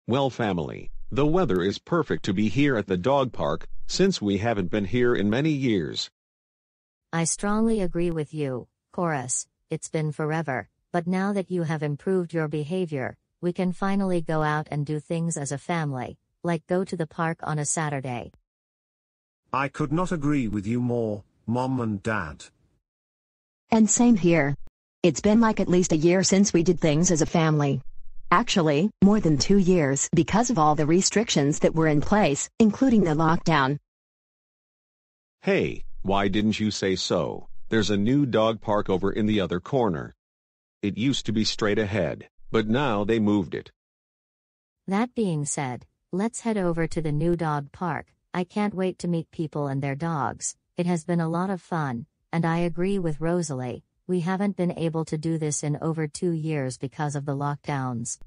Well, family, the weather is perfect to be here at the dog park, since we haven't been here in many years. I strongly agree with you, Chorus. It's been forever, but now that you have improved your behavior, we can finally go out and do things as a family, like go to the park on a Saturday. I could not agree with you more, Mom and Dad. And same here. It's been like at least a year since we did things as a family. Actually, more than 2 years because of all the restrictions that were in place, including the lockdown. Hey, why didn't you say so? There's a new dog park over in the other corner. It used to be straight ahead, but now they moved it. That being said, let's head over to the new dog park. I can't wait to meet people and their dogs. It has been a lot of fun, and I agree with Rosalie. We haven't been able to do this in over 2 years because of the lockdowns.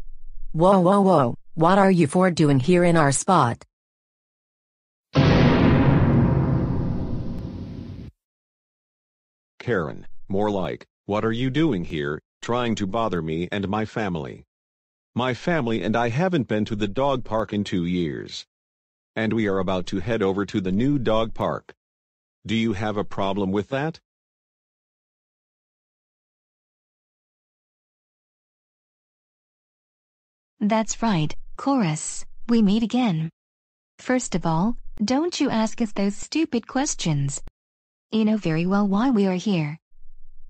Whoa, whoa, whoa, what are you four doing here in our spot? Karen, more like, what are you doing here, trying to bother me and my family? My family and I haven't been to the dog park in 2 years. And we are about to head over to the new dog park. Do you have a problem with that? That's right, Chorus, we meet again. First of all, don't you ask us those stupid questions. You know very well why we are here.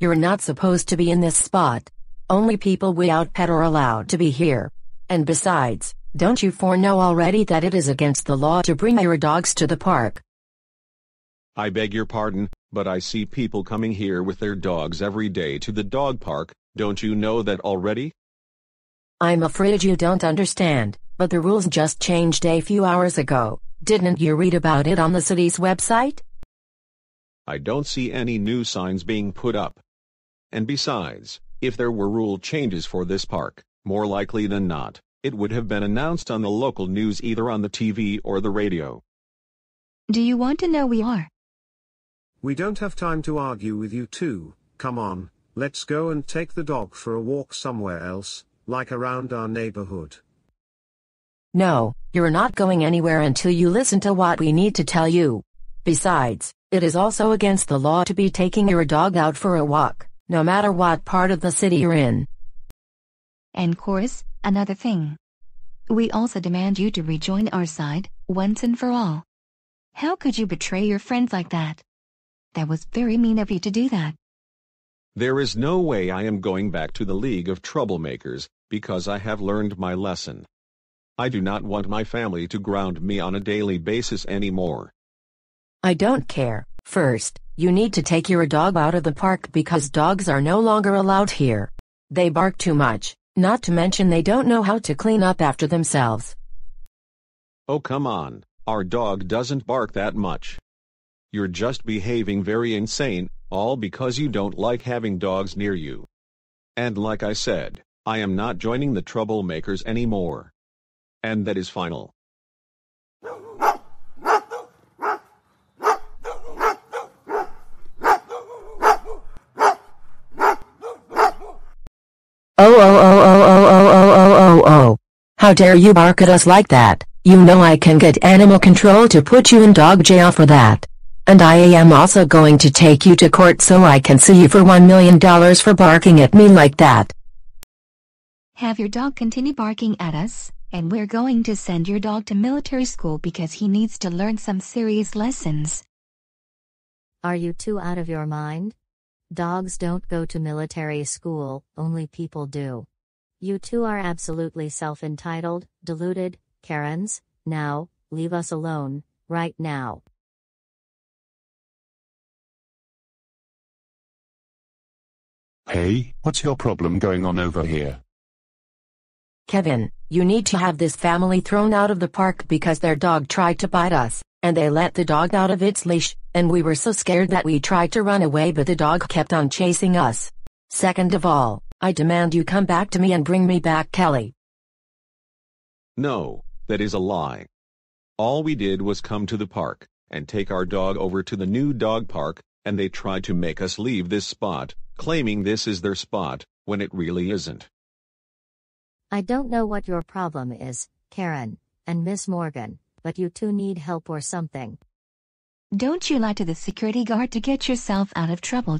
You're not supposed to be in this spot. Only people without pet are allowed to be here. And besides, don't you four know already that it is against the law to bring your dogs to the park? I beg your pardon, but I see people coming here with their dogs every day to the dog park. Don't you know that already? I'm afraid you don't understand, but the rules just changed a few hours ago. Didn't you read about it on the city's website? I don't see any new signs being put up. And besides, if there were rule changes for this park, more likely than not, it would have been announced on the local news either on the TV or the radio. Do you want to know we are? We don't have time to argue with you two. Come on, let's go and take the dog for a walk somewhere else, like around our neighborhood. No, you're not going anywhere until you listen to what we need to tell you. Besides, it is also against the law to be taking your dog out for a walk, no matter what part of the city you're in. And Chorus, another thing. We also demand you to rejoin our side, once and for all. How could you betray your friends like that? That was very mean of you to do that. There is no way I am going back to the League of Troublemakers, because I have learned my lesson. I do not want my family to ground me on a daily basis anymore. I don't care. First, you need to take your dog out of the park because dogs are no longer allowed here. They bark too much, not to mention they don't know how to clean up after themselves. Oh, come on, our dog doesn't bark that much. You're just behaving very insane, all because you don't like having dogs near you. And like I said, I am not joining the troublemakers anymore. And that is final. Oh. How dare you bark at us like that? You know I can get animal control to put you in dog jail for that. And I am also going to take you to court so I can sue you for $1 million for barking at me like that. Have your dog continue barking at us, and we're going to send your dog to military school because he needs to learn some serious lessons. Are you two out of your mind? Dogs don't go to military school, only people do. You two are absolutely self-entitled, deluded, Karens. Now, leave us alone, right now. Hey, what's your problem going on over here? Kevin, you need to have this family thrown out of the park because their dog tried to bite us, and they let the dog out of its leash, and we were so scared that we tried to run away but the dog kept on chasing us. Second of all, I demand you come back to me and bring me back Kelly. No, that is a lie. All we did was come to the park, and take our dog over to the new dog park, and they tried to make us leave this spot, claiming this is their spot, when it really isn't. I don't know what your problem is, Karen, and Miss Morgan, but you two need help or something. Don't you lie to the security guard to get yourself out of trouble.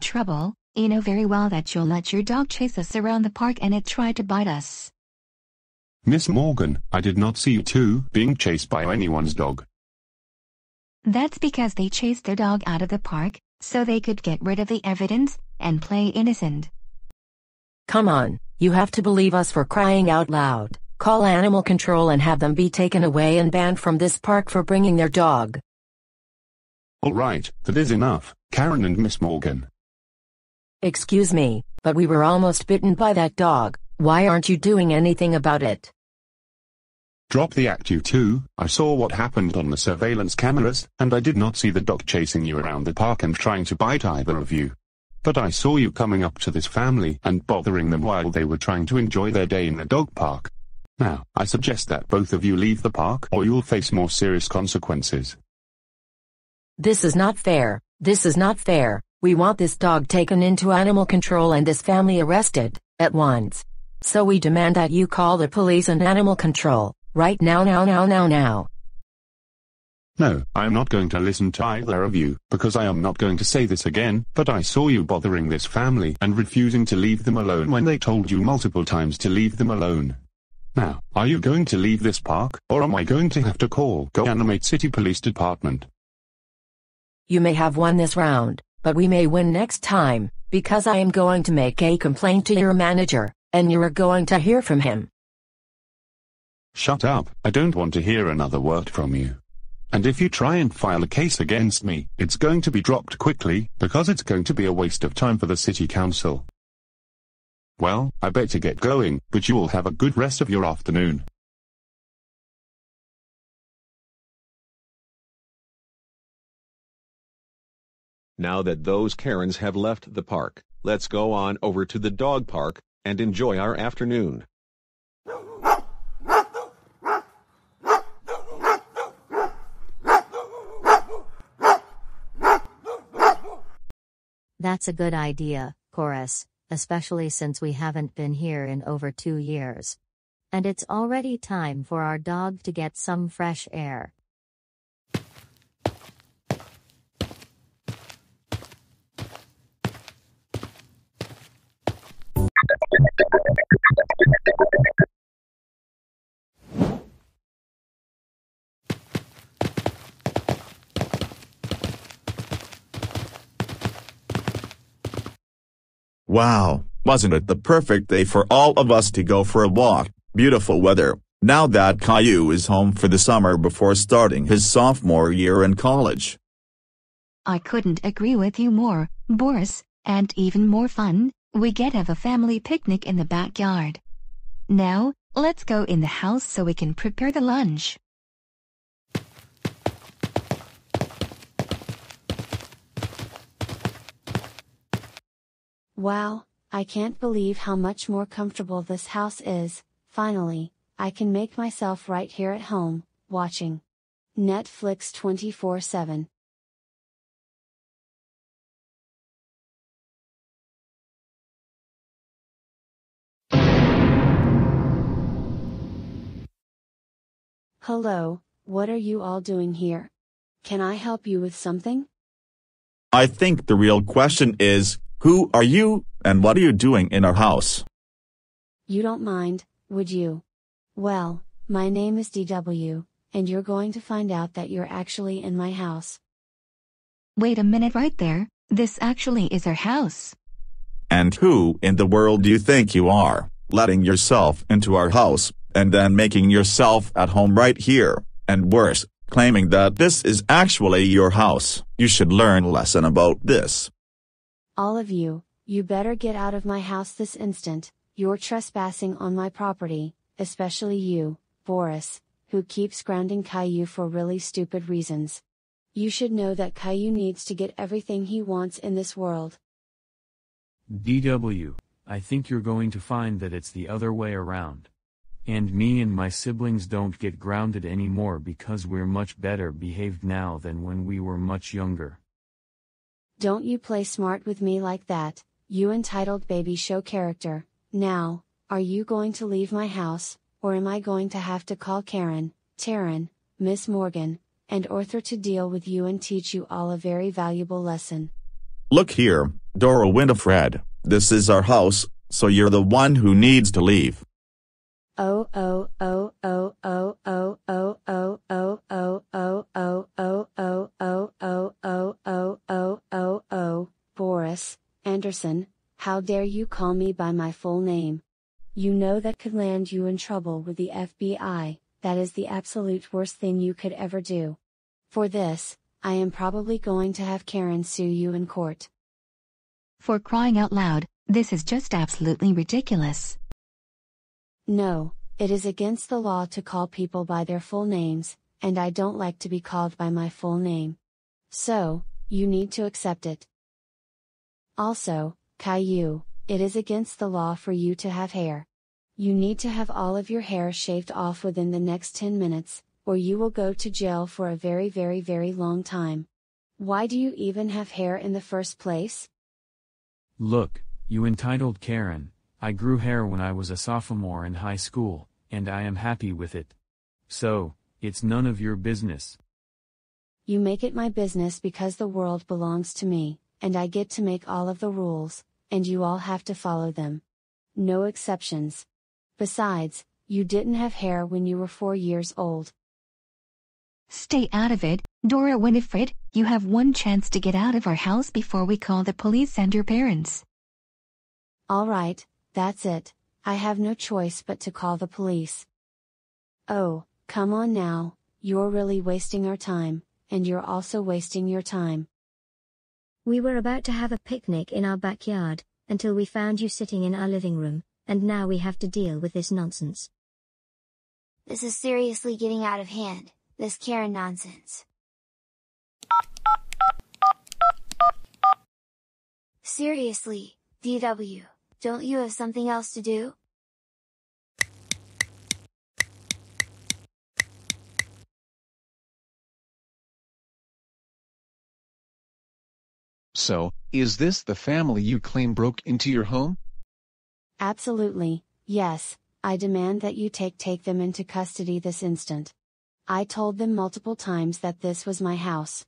You know very well that you'll let your dog chase us around the park and it tried to bite us. Miss Morgan, I did not see you two being chased by anyone's dog. That's because they chased their dog out of the park, so they could get rid of the evidence and play innocent. Come on, you have to believe us, for crying out loud. Call animal control and have them be taken away and banned from this park for bringing their dog. All right, that is enough, Karen and Miss Morgan. Excuse me, but we were almost bitten by that dog. Why aren't you doing anything about it? Drop the act, you two. I saw what happened on the surveillance cameras, and I did not see the dog chasing you around the park and trying to bite either of you. But I saw you coming up to this family and bothering them while they were trying to enjoy their day in the dog park. Now, I suggest that both of you leave the park or you'll face more serious consequences. This is not fair. This is not fair. We want this dog taken into animal control and this family arrested, at once. So we demand that you call the police and animal control, right now. No, I am not going to listen to either of you, because I am not going to say this again, but I saw you bothering this family and refusing to leave them alone when they told you multiple times to leave them alone. Now, are you going to leave this park, or am I going to have to call TheGoanimator City Police Department? You may have won this round, but we may win next time, because I am going to make a complaint to your manager, and you are going to hear from him. Shut up, I don't want to hear another word from you. And if you try and file a case against me, it's going to be dropped quickly, because it's going to be a waste of time for the city council. Well, I better get going, but you all have a good rest of your afternoon. Now that those Karens have left the park, let's go on over to the dog park and enjoy our afternoon. That's a good idea, Chorus, especially since we haven't been here in over 2 years. And it's already time for our dog to get some fresh air. Wow, wasn't it the perfect day for all of us to go for a walk? Beautiful weather, now that Caillou is home for the summer before starting his sophomore year in college. I couldn't agree with you more, Boris, and even more fun, we get to have a family picnic in the backyard. Now, let's go in the house so we can prepare the lunch. Wow, I can't believe how much more comfortable this house is. Finally, I can make myself right here at home, watching Netflix 24/7. Hello, what are you all doing here? Can I help you with something? I think the real question is, who are you, and what are you doing in our house? You don't mind, would you? Well, my name is DW, and you're going to find out that you're actually in my house. Wait a minute right there, this actually is our house. And who in the world do you think you are, letting yourself into our house, and then making yourself at home right here, and worse, claiming that this is actually your house? You should learn a lesson about this. All of you, you better get out of my house this instant. You're trespassing on my property, especially you, Boris, who keeps grounding Caillou for really stupid reasons. You should know that Caillou needs to get everything he wants in this world. DW, I think you're going to find that it's the other way around. And me and my siblings don't get grounded anymore because we're much better behaved now than when we were much younger. Don't you play smart with me like that, you entitled baby show character. Now, are you going to leave my house, or am I going to have to call Karen, Taryn, Miss Morgan, and Arthur to deal with you and teach you all a very valuable lesson? Look here, Dora Winifred, this is our house, so you're the one who needs to leave. Oh, oh, oh, oh, oh, oh, oh, oh, oh, oh, oh, oh, oh, oh, oh, oh, oh, oh, oh, oh, Boris Anderson, how dare you call me by my full name? You know that could land you in trouble with the FBI. That is the absolute worst thing you could ever do. For this, I am probably going to have Karen sue you in court. For crying out loud, this is just absolutely ridiculous. No, it is against the law to call people by their full names, and I don't like to be called by my full name. So, you need to accept it. Also, Caillou, it is against the law for you to have hair. You need to have all of your hair shaved off within the next 10 minutes, or you will go to jail for a very very very long time. Why do you even have hair in the first place? Look, you entitled Karen, I grew hair when I was a sophomore in high school, and I am happy with it. So, it's none of your business. You make it my business because the world belongs to me, and I get to make all of the rules, and you all have to follow them. No exceptions. Besides, you didn't have hair when you were 4 years old. Stay out of it, Dora Winifred, you have one chance to get out of our house before we call the police and your parents. Alright, that's it, I have no choice but to call the police. Oh, come on now, you're really wasting our time, and you're also wasting your time. We were about to have a picnic in our backyard, until we found you sitting in our living room, and now we have to deal with this nonsense. This is seriously getting out of hand, this Karen nonsense. Seriously, DW, don't you have something else to do? So, is this the family you claim broke into your home? Absolutely, yes, I demand that you take them into custody this instant. I told them multiple times that this was my house.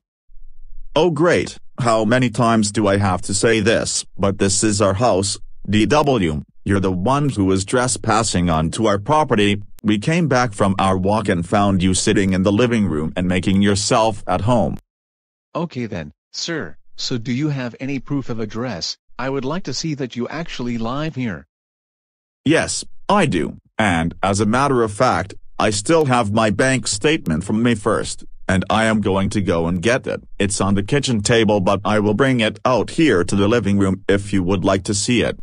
Oh great, how many times do I have to say this? But this is our house, DW, you're the one who was trespassing onto our property. We came back from our walk and found you sitting in the living room and making yourself at home. Okay then, sir, so do you have any proof of address? I would like to see that you actually live here. Yes, I do, and as a matter of fact, I still have my bank statement from May 1st, and I am going to go and get it. It's on the kitchen table, but I will bring it out here to the living room if you would like to see it.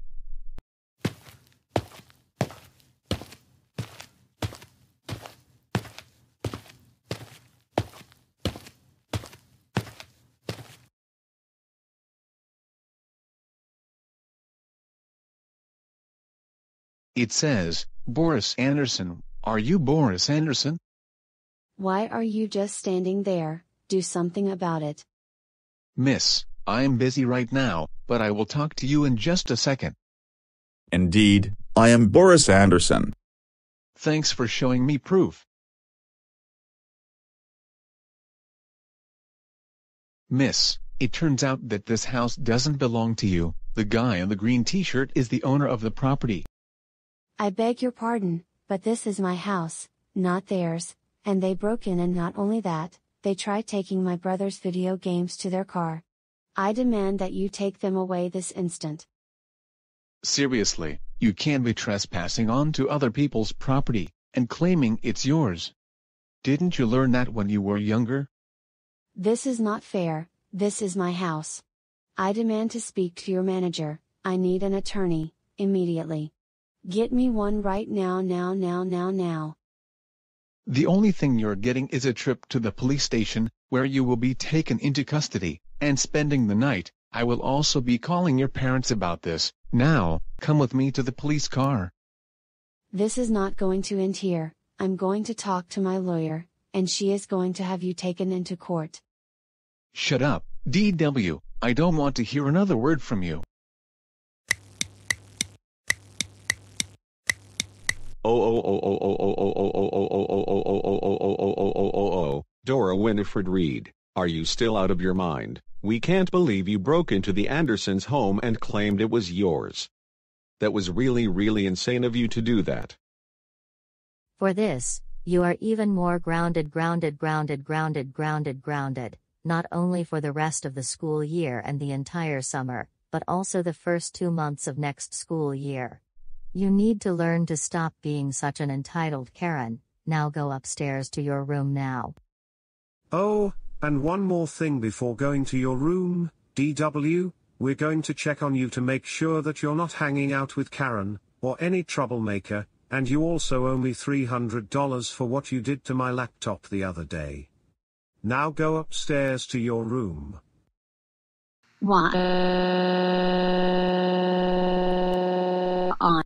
It says, Boris Anderson. Are you Boris Anderson? Why are you just standing there? Do something about it. Miss, I am busy right now, but I will talk to you in just a second. Indeed, I am Boris Anderson. Thanks for showing me proof. Miss, it turns out that this house doesn't belong to you. The guy in the green t-shirt is the owner of the property. I beg your pardon, but this is my house, not theirs, and they broke in, and not only that, they tried taking my brother's video games to their car. I demand that you take them away this instant. Seriously, you can't be trespassing onto other people's property, and claiming it's yours. Didn't you learn that when you were younger? This is not fair, this is my house. I demand to speak to your manager. I need an attorney, immediately. Get me one right now. The only thing you're getting is a trip to the police station, where you will be taken into custody, and spending the night. I will also be calling your parents about this. Now, come with me to the police car. This is not going to end here. I'm going to talk to my lawyer, and she is going to have you taken into court. Shut up, DW, I don't want to hear another word from you. Dora Winifred Reed, are you still out of your mind? We can't believe you broke into the Andersons' home and claimed it was yours. That was really insane of you to do that. For this, you are even more grounded, not only for the rest of the school year and the entire summer, but also the first 2 months of next school year. You need to learn to stop being such an entitled Karen. Now go upstairs to your room now. Oh, and one more thing before going to your room, DW, we're going to check on you to make sure that you're not hanging out with Karen, or any troublemaker, and you also owe me $300 for what you did to my laptop the other day. Now go upstairs to your room. What? On.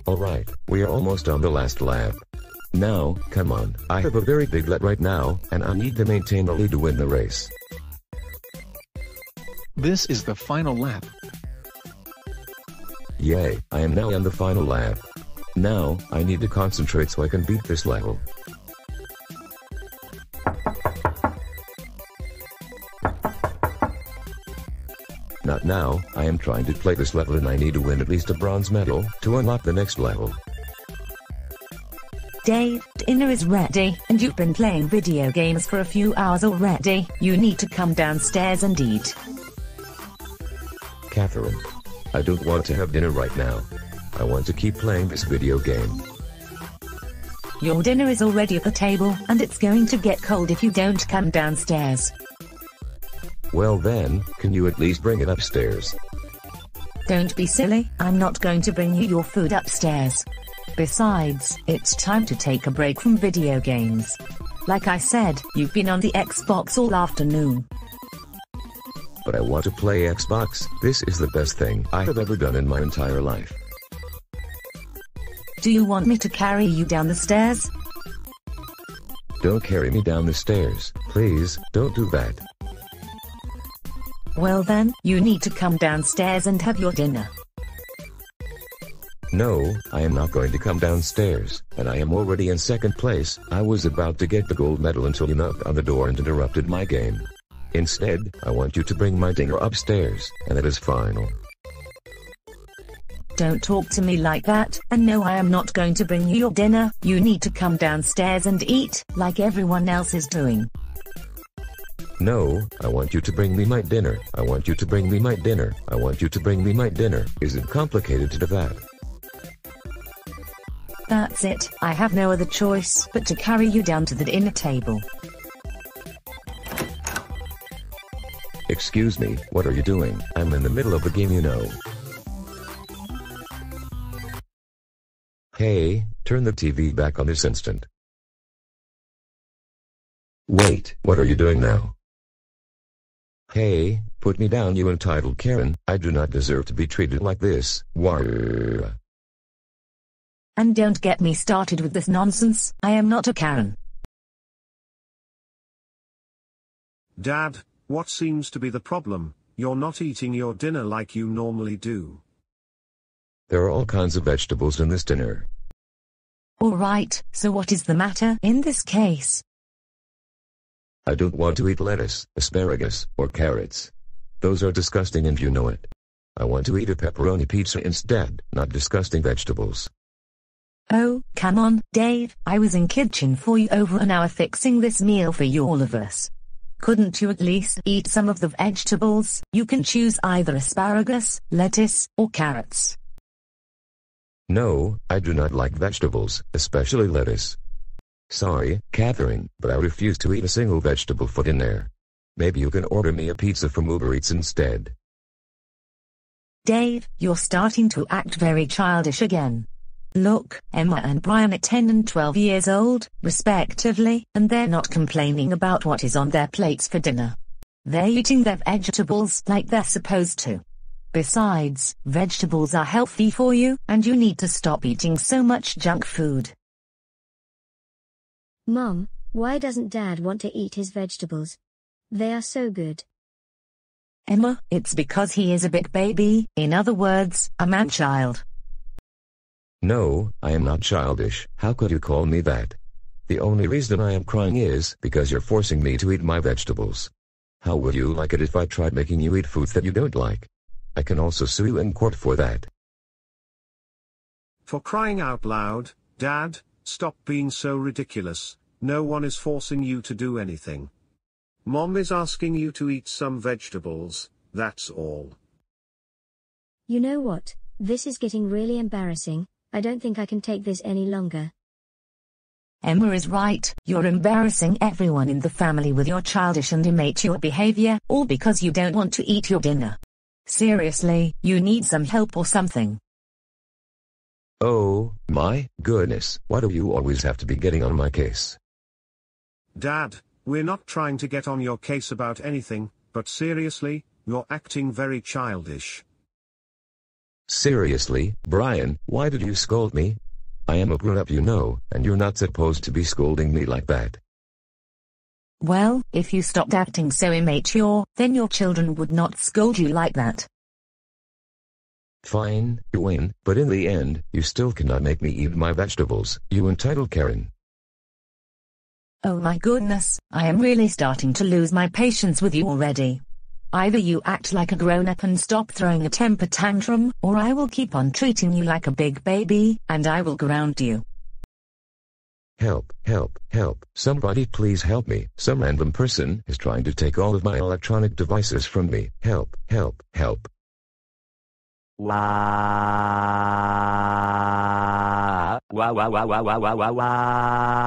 Alright, we are almost on the last lap. Now, come on, I have a very big lead right now, and I need to maintain a lead to win the race. This is the final lap. Yay, I am now on the final lap. Now, I need to concentrate so I can beat this level. Not now, I am trying to play this level and I need to win at least a bronze medal to unlock the next level. Dave, dinner is ready, and you've been playing video games for a few hours already. You need to come downstairs and eat. Catherine, I don't want to have dinner right now. I want to keep playing this video game. Your dinner is already at the table, and it's going to get cold if you don't come downstairs. Well then, can you at least bring it upstairs? Don't be silly, I'm not going to bring you your food upstairs. Besides, it's time to take a break from video games. Like I said, you've been on the Xbox all afternoon. But I want to play Xbox. This is the best thing I have ever done in my entire life. Do you want me to carry you down the stairs? Don't carry me down the stairs, please, don't do that. Well then, you need to come downstairs and have your dinner. No, I am not going to come downstairs, and I am already in second place. I was about to get the gold medal until you knocked on the door and interrupted my game. Instead, I want you to bring my dinner upstairs, and that is final. Don't talk to me like that, and no, I am not going to bring you your dinner. You need to come downstairs and eat, like everyone else is doing. No, I want you to bring me my dinner. I want you to bring me my dinner. I want you to bring me my dinner. Is it complicated to do that? That's it, I have no other choice but to carry you down to the dinner table. Excuse me, what are you doing? I'm in the middle of the game, you know. Hey, turn the TV back on this instant. Wait, what are you doing now? Hey, put me down, you entitled Karen. I do not deserve to be treated like this. Warrior. And don't get me started with this nonsense. I am not a Karen. Dad, what seems to be the problem? You're not eating your dinner like you normally do. There are all kinds of vegetables in this dinner. Alright, so what is the matter in this case? I don't want to eat lettuce, asparagus, or carrots. Those are disgusting and you know it. I want to eat a pepperoni pizza instead, not disgusting vegetables. Oh, come on, Dave, I was in kitchen for you over an hour fixing this meal for you all of us. Couldn't you at least eat some of the vegetables? You can choose either asparagus, lettuce, or carrots. No, I do not like vegetables, especially lettuce. Sorry, Catherine, but I refuse to eat a single vegetable for dinner. Maybe you can order me a pizza from Uber Eats instead. Dave, you're starting to act very childish again. Look, Emma and Brian are 10 and 12 years old, respectively, and they're not complaining about what is on their plates for dinner. They're eating their vegetables like they're supposed to. Besides, vegetables are healthy for you, and you need to stop eating so much junk food. Mom, why doesn't Dad want to eat his vegetables? They are so good. Emma, it's because he is a big baby, in other words, a man-child. No, I am not childish. How could you call me that? The only reason I am crying is because you're forcing me to eat my vegetables. How would you like it if I tried making you eat foods that you don't like? I can also sue you in court for that. For crying out loud, Dad, stop being so ridiculous. No one is forcing you to do anything. Mom is asking you to eat some vegetables, that's all. You know what? This is getting really embarrassing. I don't think I can take this any longer. Emma is right. You're embarrassing everyone in the family with your childish and immature behavior, all because you don't want to eat your dinner. Seriously, you need some help or something. Oh, my goodness, why do you always have to be getting on my case? Dad, we're not trying to get on your case about anything, but seriously, you're acting very childish. Seriously, Brian, why did you scold me? I am a grown-up, you know, and you're not supposed to be scolding me like that. Well, if you stopped acting so immature, then your children would not scold you like that. Fine, you win, but in the end, you still cannot make me eat my vegetables, you entitled Karen. Oh my goodness, I am really starting to lose my patience with you already. Either you act like a grown-up and stop throwing a temper tantrum, or I will keep on treating you like a big baby, and I will ground you. Help, help, help, somebody please help me. Some random person is trying to take all of my electronic devices from me. Help, help, help. Wah, wah, wah, wah, wah, wah, wah, wah, wah.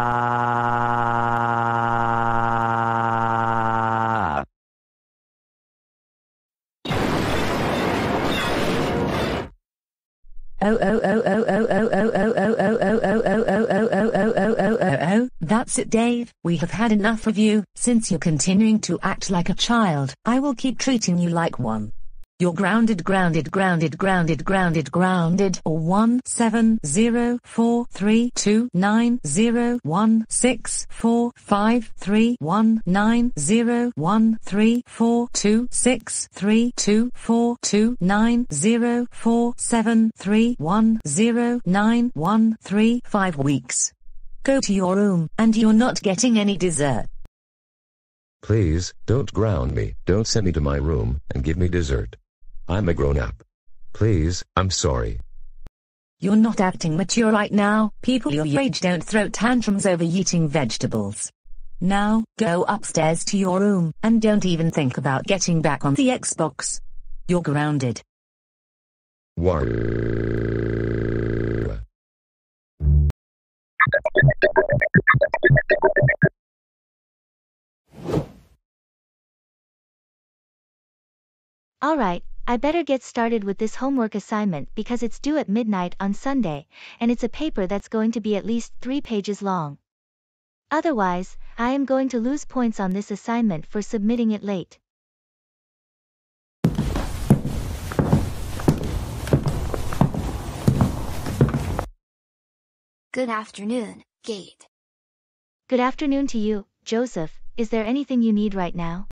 That's it, Dave. We have had enough of you. Since you're continuing to act like a child, I will keep treating you like one. You're grounded, grounded, grounded, grounded, grounded, grounded, or 17043290432632429047310931335 weeks. Go to your room, and you're not getting any dessert. Please, don't ground me, don't send me to my room, and give me dessert. I'm a grown-up. Please, I'm sorry. You're not acting mature right now. People your age don't throw tantrums over eating vegetables. Now, go upstairs to your room, and don't even think about getting back on the Xbox. You're grounded. War. Alright, I better get started with this homework assignment because it's due at midnight on Sunday, and it's a paper that's going to be at least 3 pages long. Otherwise, I am going to lose points on this assignment for submitting it late. Good afternoon, Gate. Good afternoon to you, Joseph. Is there anything you need right now?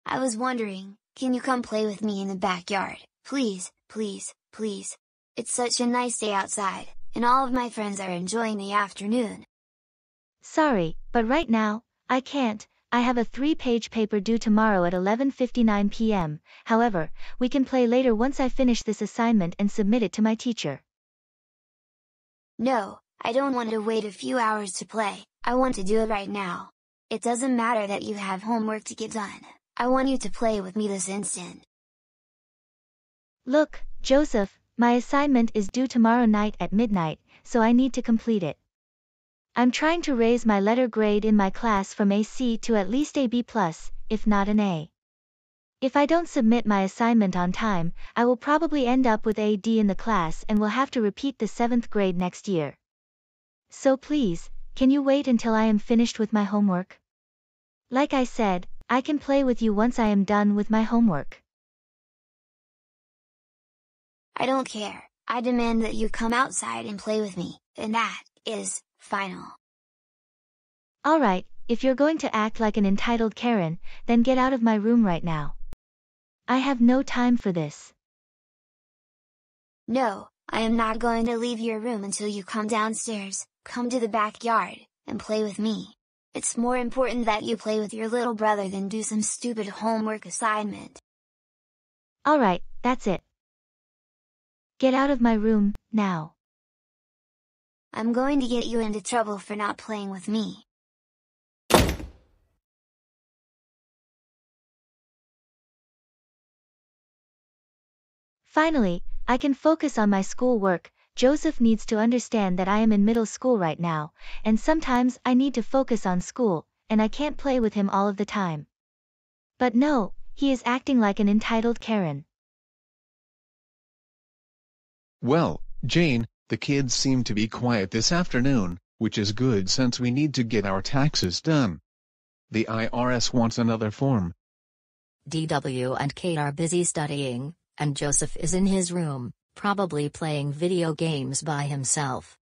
I was wondering, can you come play with me in the backyard? Please, please, please. It's such a nice day outside, and all of my friends are enjoying the afternoon. Sorry, but right now, I can't. I have a 3-page paper due tomorrow at 11:59 p.m. However, we can play later once I finish this assignment and submit it to my teacher. No, I don't want to wait a few hours to play. I want to do it right now. It doesn't matter that you have homework to get done. I want you to play with me this instant. Look, Joseph, my assignment is due tomorrow night at midnight, so I need to complete it. I'm trying to raise my letter grade in my class from a C to at least a B+, if not an A. If I don't submit my assignment on time, I will probably end up with a D in the class and will have to repeat the 7th grade next year. So please, can you wait until I am finished with my homework? Like I said, I can play with you once I am done with my homework. I don't care. I demand that you come outside and play with me, and that is final. Alright, if you're going to act like an entitled Karen, then get out of my room right now. I have no time for this. No, I am not going to leave your room until you come downstairs, come to the backyard, and play with me. It's more important that you play with your little brother than do some stupid homework assignment. Alright, that's it. Get out of my room, now. I'm going to get you into trouble for not playing with me. Finally, I can focus on my schoolwork. Joseph needs to understand that I am in middle school right now, and sometimes I need to focus on school, and I can't play with him all of the time. But no, he is acting like an entitled Karen. Well, Jane, the kids seem to be quiet this afternoon, which is good since we need to get our taxes done. The IRS wants another form. DW and Kate are busy studying, and Joseph is in his room, probably playing video games by himself.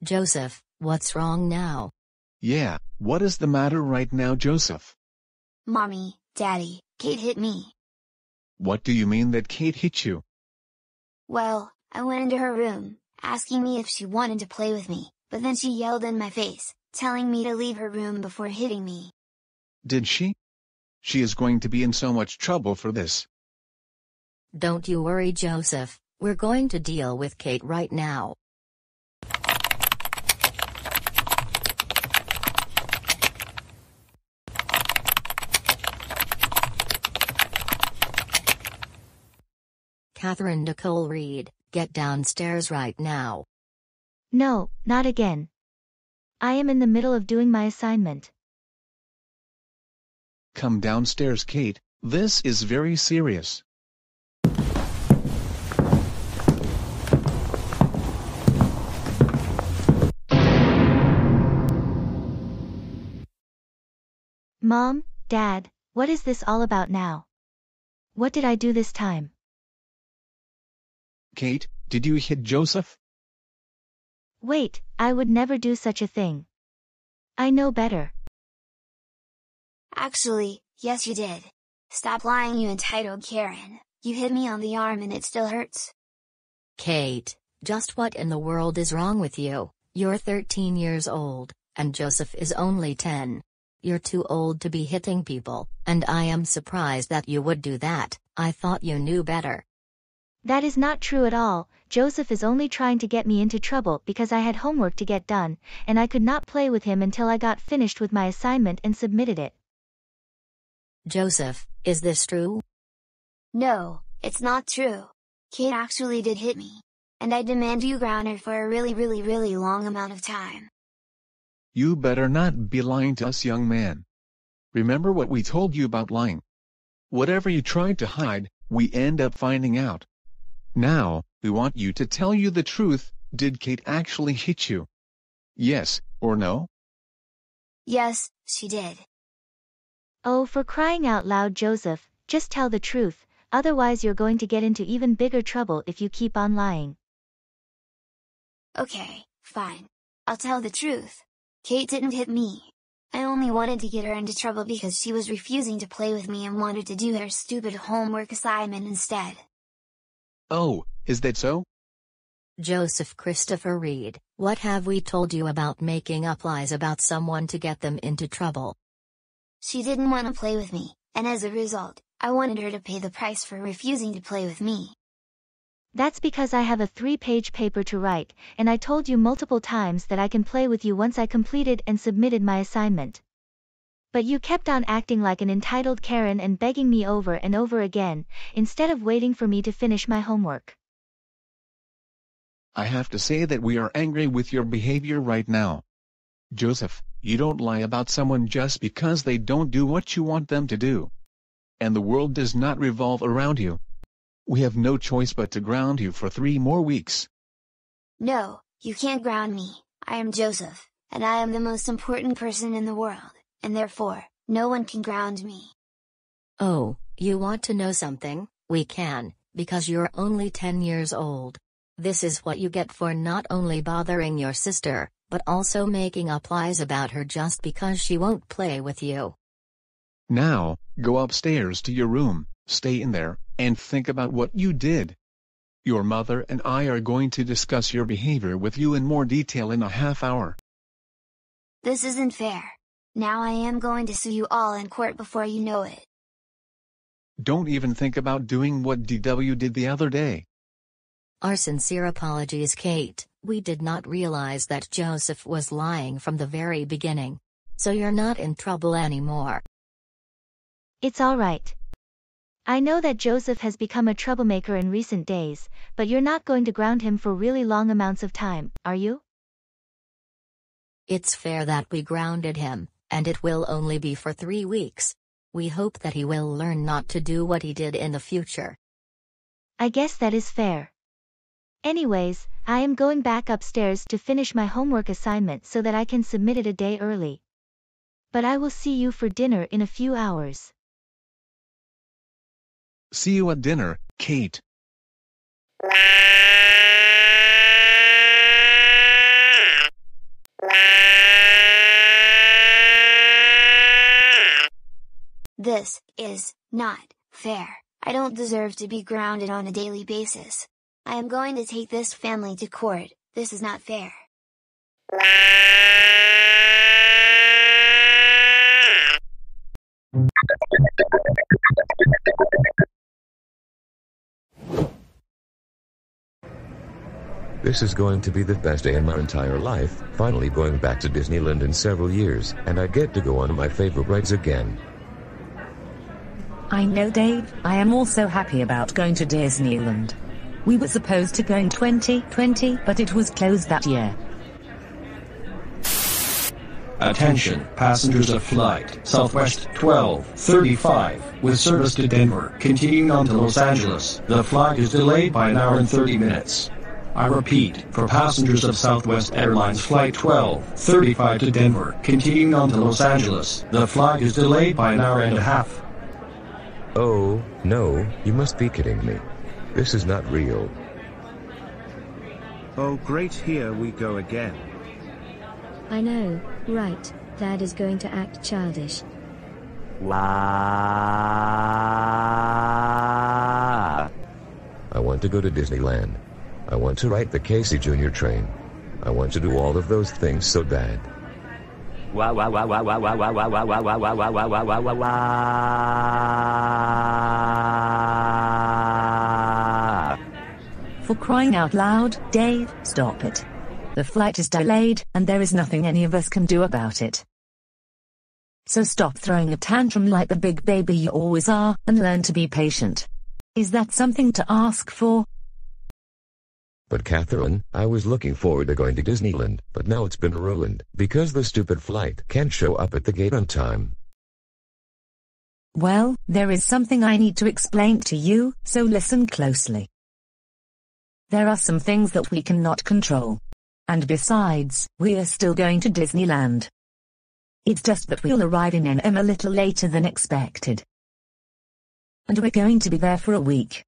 Joseph, what's wrong now? Yeah, what is the matter right now, Joseph? Mommy, Daddy, Kate hit me. What do you mean that Kate hit you? Well, I went into her room, asking me if she wanted to play with me, but then she yelled in my face, telling me to leave her room before hitting me. Did she? She is going to be in so much trouble for this. Don't you worry, Joseph, we're going to deal with Kate right now. Catherine Nicole Reed, get downstairs right now. No, not again. I am in the middle of doing my assignment. Come downstairs, Kate, this is very serious. Mom, Dad, what is this all about now? What did I do this time? Kate, did you hit Joseph? Wait, I would never do such a thing. I know better. Actually, yes you did. Stop lying, you entitled Karen. You hit me on the arm and it still hurts. Kate, just what in the world is wrong with you? You're 13 years old, and Joseph is only 10. You're too old to be hitting people, and I am surprised that you would do that. I thought you knew better. That is not true at all. Joseph is only trying to get me into trouble because I had homework to get done, and I could not play with him until I got finished with my assignment and submitted it. Joseph, is this true? No, it's not true. Kate actually did hit me. And I demand you ground her for a really long amount of time. You better not be lying to us, young man. Remember what we told you about lying. Whatever you tried to hide, we end up finding out. Now, we want you to tell you the truth. Did Kate actually hit you? Yes, or no? Yes, she did. Oh, for crying out loud, Joseph, just tell the truth, otherwise you're going to get into even bigger trouble if you keep on lying. Okay, fine. I'll tell the truth. Kate didn't hit me. I only wanted to get her into trouble because she was refusing to play with me and wanted to do her stupid homework assignment instead. Oh, is that so? Joseph Christopher Reed, what have we told you about making up lies about someone to get them into trouble? She didn't want to play with me, and as a result, I wanted her to pay the price for refusing to play with me. That's because I have a 3-page paper to write, and I told you multiple times that I can play with you once I completed and submitted my assignment. But you kept on acting like an entitled Karen and begging me over and over again, instead of waiting for me to finish my homework. I have to say that we are angry with your behavior right now. Joseph, you don't lie about someone just because they don't do what you want them to do. And the world does not revolve around you. We have no choice but to ground you for 3 more weeks. No, you can't ground me. I am Joseph, and I am the most important person in the world, and therefore, no one can ground me. Oh, you want to know something? We can, because you're only 10 years old. This is what you get for not only bothering your sister, but also making up lies about her just because she won't play with you. Now, go upstairs to your room, stay in there, and think about what you did. Your mother and I are going to discuss your behavior with you in more detail in a half hour. This isn't fair. Now I am going to sue you all in court before you know it. Don't even think about doing what DW did the other day. Our sincere apologies, Kate. We did not realize that Joseph was lying from the very beginning. So you're not in trouble anymore. It's all right. I know that Joseph has become a troublemaker in recent days, but you're not going to ground him for really long amounts of time, are you? It's fair that we grounded him, and it will only be for 3 weeks. We hope that he will learn not to do what he did in the future. I guess that is fair. Anyways, I am going back upstairs to finish my homework assignment so that I can submit it a day early. But I will see you for dinner in a few hours. See you at dinner, Kate. This is not fair. I don't deserve to be grounded on a daily basis. I am going to take this family to court. This is not fair. This is going to be the best day in my entire life, finally going back to Disneyland in several years, and I get to go on my favorite rides again. I know, Dave. I am also happy about going to Disneyland. We were supposed to go in 2020, but it was closed that year. Attention, passengers of flight Southwest 1235, with service to Denver, continuing on to Los Angeles. The flight is delayed by an hour and 30 minutes. I repeat, for passengers of Southwest Airlines Flight 1235 to Denver, continuing on to Los Angeles, the flight is delayed by an hour and a half. Oh, no, you must be kidding me. This is not real. Oh great, here we go again. I know, right, Dad is going to act childish. Wow. I want to go to Disneyland. I want to ride the Casey Jr. train. I want to do all of those things so bad. Wow wow wow wow wow wow wow wow wow wow wow wow wow wow wow wow wow. For crying out loud, Dave, stop it. The flight is delayed, and there is nothing any of us can do about it. So stop throwing a tantrum like the big baby you always are, and learn to be patient. Is that something to ask for? But Catherine, I was looking forward to going to Disneyland, but now it's been ruined, because the stupid flight can't show up at the gate on time. Well, there is something I need to explain to you, so listen closely. There are some things that we cannot control. And besides, we are still going to Disneyland. It's just that we'll arrive in NM a little later than expected. And we're going to be there for a week.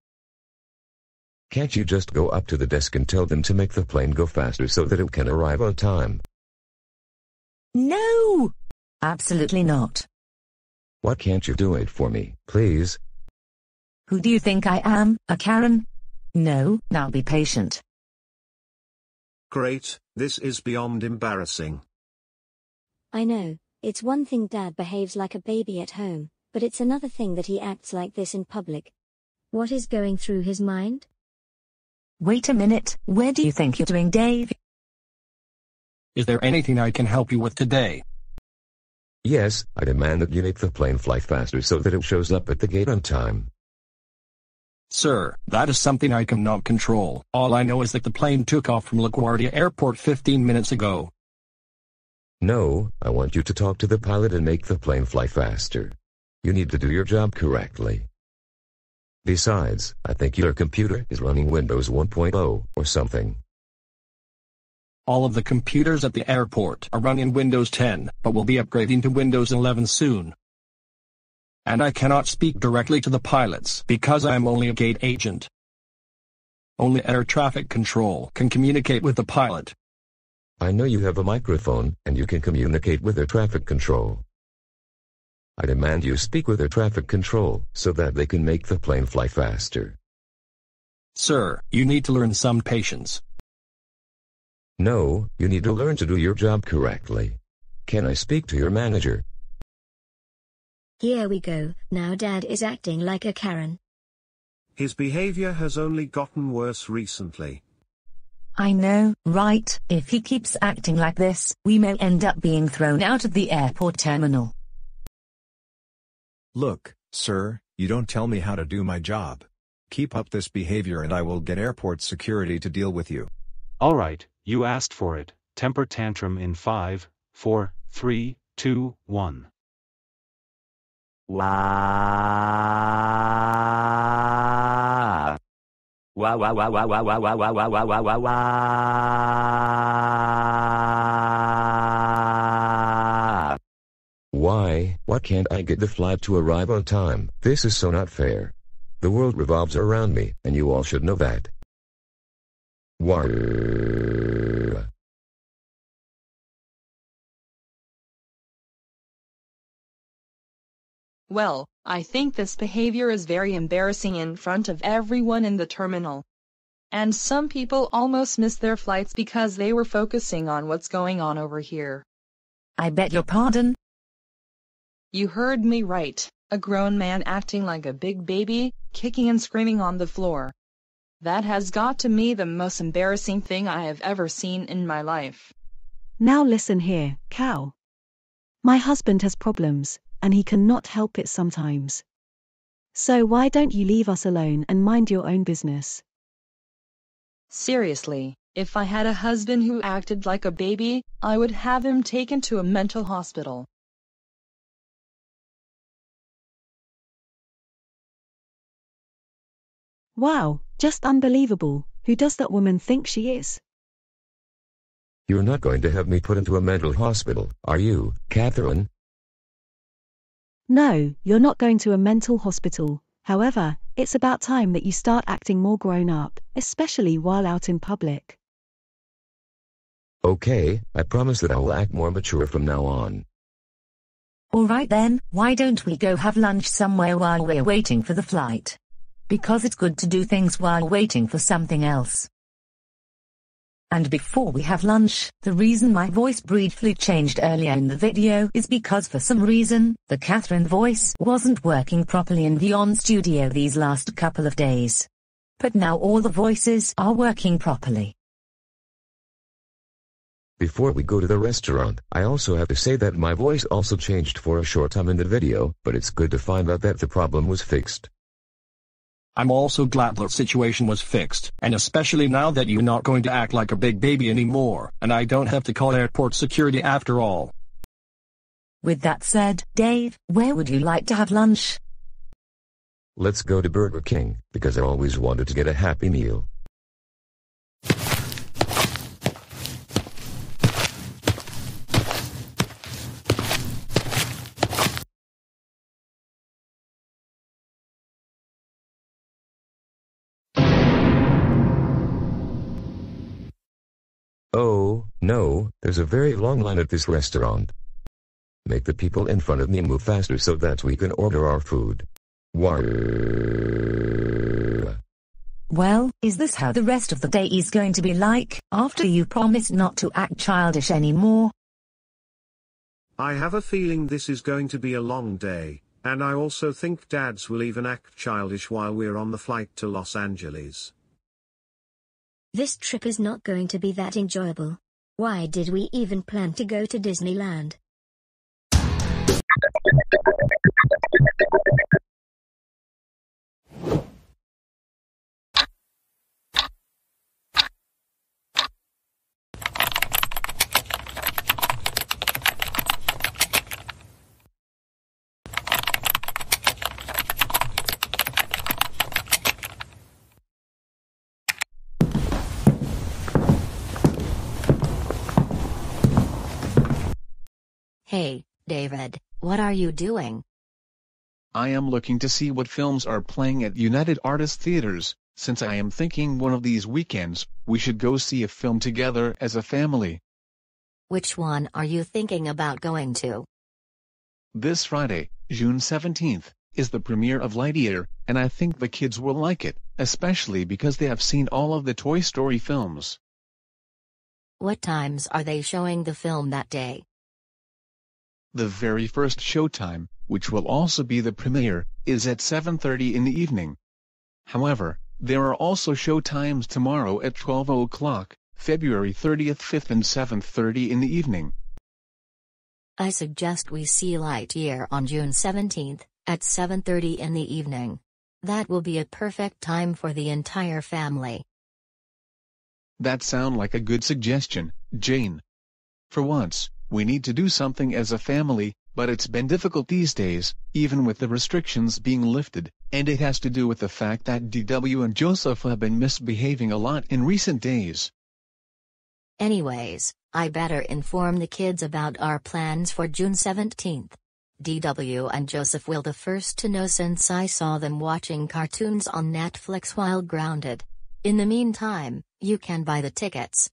Can't you just go up to the desk and tell them to make the plane go faster so that it can arrive on time? No! Absolutely not. Why can't you do it for me, please? Who do you think I am, a Karen? No, now be patient. Great, this is beyond embarrassing. I know, it's one thing Dad behaves like a baby at home, but it's another thing that he acts like this in public. What is going through his mind? Wait a minute, where do you think you're doing, Dave? Is there anything I can help you with today? Yes, I demand that you make the plane fly faster so that it shows up at the gate on time. Sir, that is something I cannot control. All I know is that the plane took off from LaGuardia Airport 15 minutes ago. No, I want you to talk to the pilot and make the plane fly faster. You need to do your job correctly. Besides, I think your computer is running Windows 1.0 or something. All of the computers at the airport are running Windows 10, but will be upgrading to Windows 11 soon. And I cannot speak directly to the pilots because I am only a gate agent. Only air traffic control can communicate with the pilot. I know you have a microphone, and you can communicate with air traffic control. I demand you speak with air traffic control, so that they can make the plane fly faster. Sir, you need to learn some patience. No, you need to learn to do your job correctly. Can I speak to your manager? Here we go, now Dad is acting like a Karen. His behavior has only gotten worse recently. I know, right? If he keeps acting like this, we may end up being thrown out of the airport terminal. Look, sir, you don't tell me how to do my job. Keep up this behavior and I will get airport security to deal with you. Alright, you asked for it. Temper tantrum in 5, 4, 3, 2, 1. Wow. Wow, wow, wow, wow, wow, wow, wow, wow, wow, wow, wow, wow. Why can't I get the flight to arrive on time? This is so not fair. The world revolves around me, and you all should know that. Why? Well, I think this behavior is very embarrassing in front of everyone in the terminal. And some people almost miss their flights because they were focusing on what's going on over here. I beg your pardon? You heard me right, a grown man acting like a big baby, kicking and screaming on the floor. That has got to me the most embarrassing thing I have ever seen in my life. Now listen here, cow. My husband has problems, and he cannot help it sometimes. So why don't you leave us alone and mind your own business? Seriously, if I had a husband who acted like a baby, I would have him taken to a mental hospital. Wow, just unbelievable. Who does that woman think she is? You're not going to have me put into a mental hospital, are you, Catherine? No, you're not going to a mental hospital. However, it's about time that you start acting more grown up, especially while out in public. Okay, I promise that I will act more mature from now on. Alright then, why don't we go have lunch somewhere while we're waiting for the flight? Because it's good to do things while waiting for something else. And before we have lunch, the reason my voice briefly changed earlier in the video is because for some reason, the Catherine voice wasn't working properly in the on-studio these last couple of days. But now all the voices are working properly. Before we go to the restaurant, I also have to say that my voice also changed for a short time in the video, but it's good to find out that the problem was fixed. I'm also glad the situation was fixed, and especially now that you're not going to act like a big baby anymore, and I don't have to call airport security after all. With that said, Dave, where would you like to have lunch? Let's go to Burger King, because I always wanted to get a Happy Meal. Oh, no, there's a very long line at this restaurant. Make the people in front of me move faster so that we can order our food. Well, is this how the rest of the day is going to be like, after you promise not to act childish anymore? I have a feeling this is going to be a long day, and I also think dads will even act childish while we're on the flight to Los Angeles. This trip is not going to be that enjoyable. Why did we even plan to go to Disneyland? Hey, David, what are you doing? I am looking to see what films are playing at United Artists Theaters, since I am thinking one of these weekends, we should go see a film together as a family. Which one are you thinking about going to? This Friday, June 17th, is the premiere of Lightyear, and I think the kids will like it, especially because they have seen all of the Toy Story films. What times are they showing the film that day? The very first showtime, which will also be the premiere, is at 7:30 in the evening. However, there are also showtimes tomorrow at 12 o'clock, February 30th, 5th and 7:30 in the evening. I suggest we see Lightyear on June 17th, at 7:30 in the evening. That will be a perfect time for the entire family. That sounds like a good suggestion, Jane. For once, we need to do something as a family, but it's been difficult these days, even with the restrictions being lifted, and it has to do with the fact that DW and Joseph have been misbehaving a lot in recent days. Anyways, I better inform the kids about our plans for June 17th. DW and Joseph will the first to know since I saw them watching cartoons on Netflix while grounded. In the meantime, you can buy the tickets.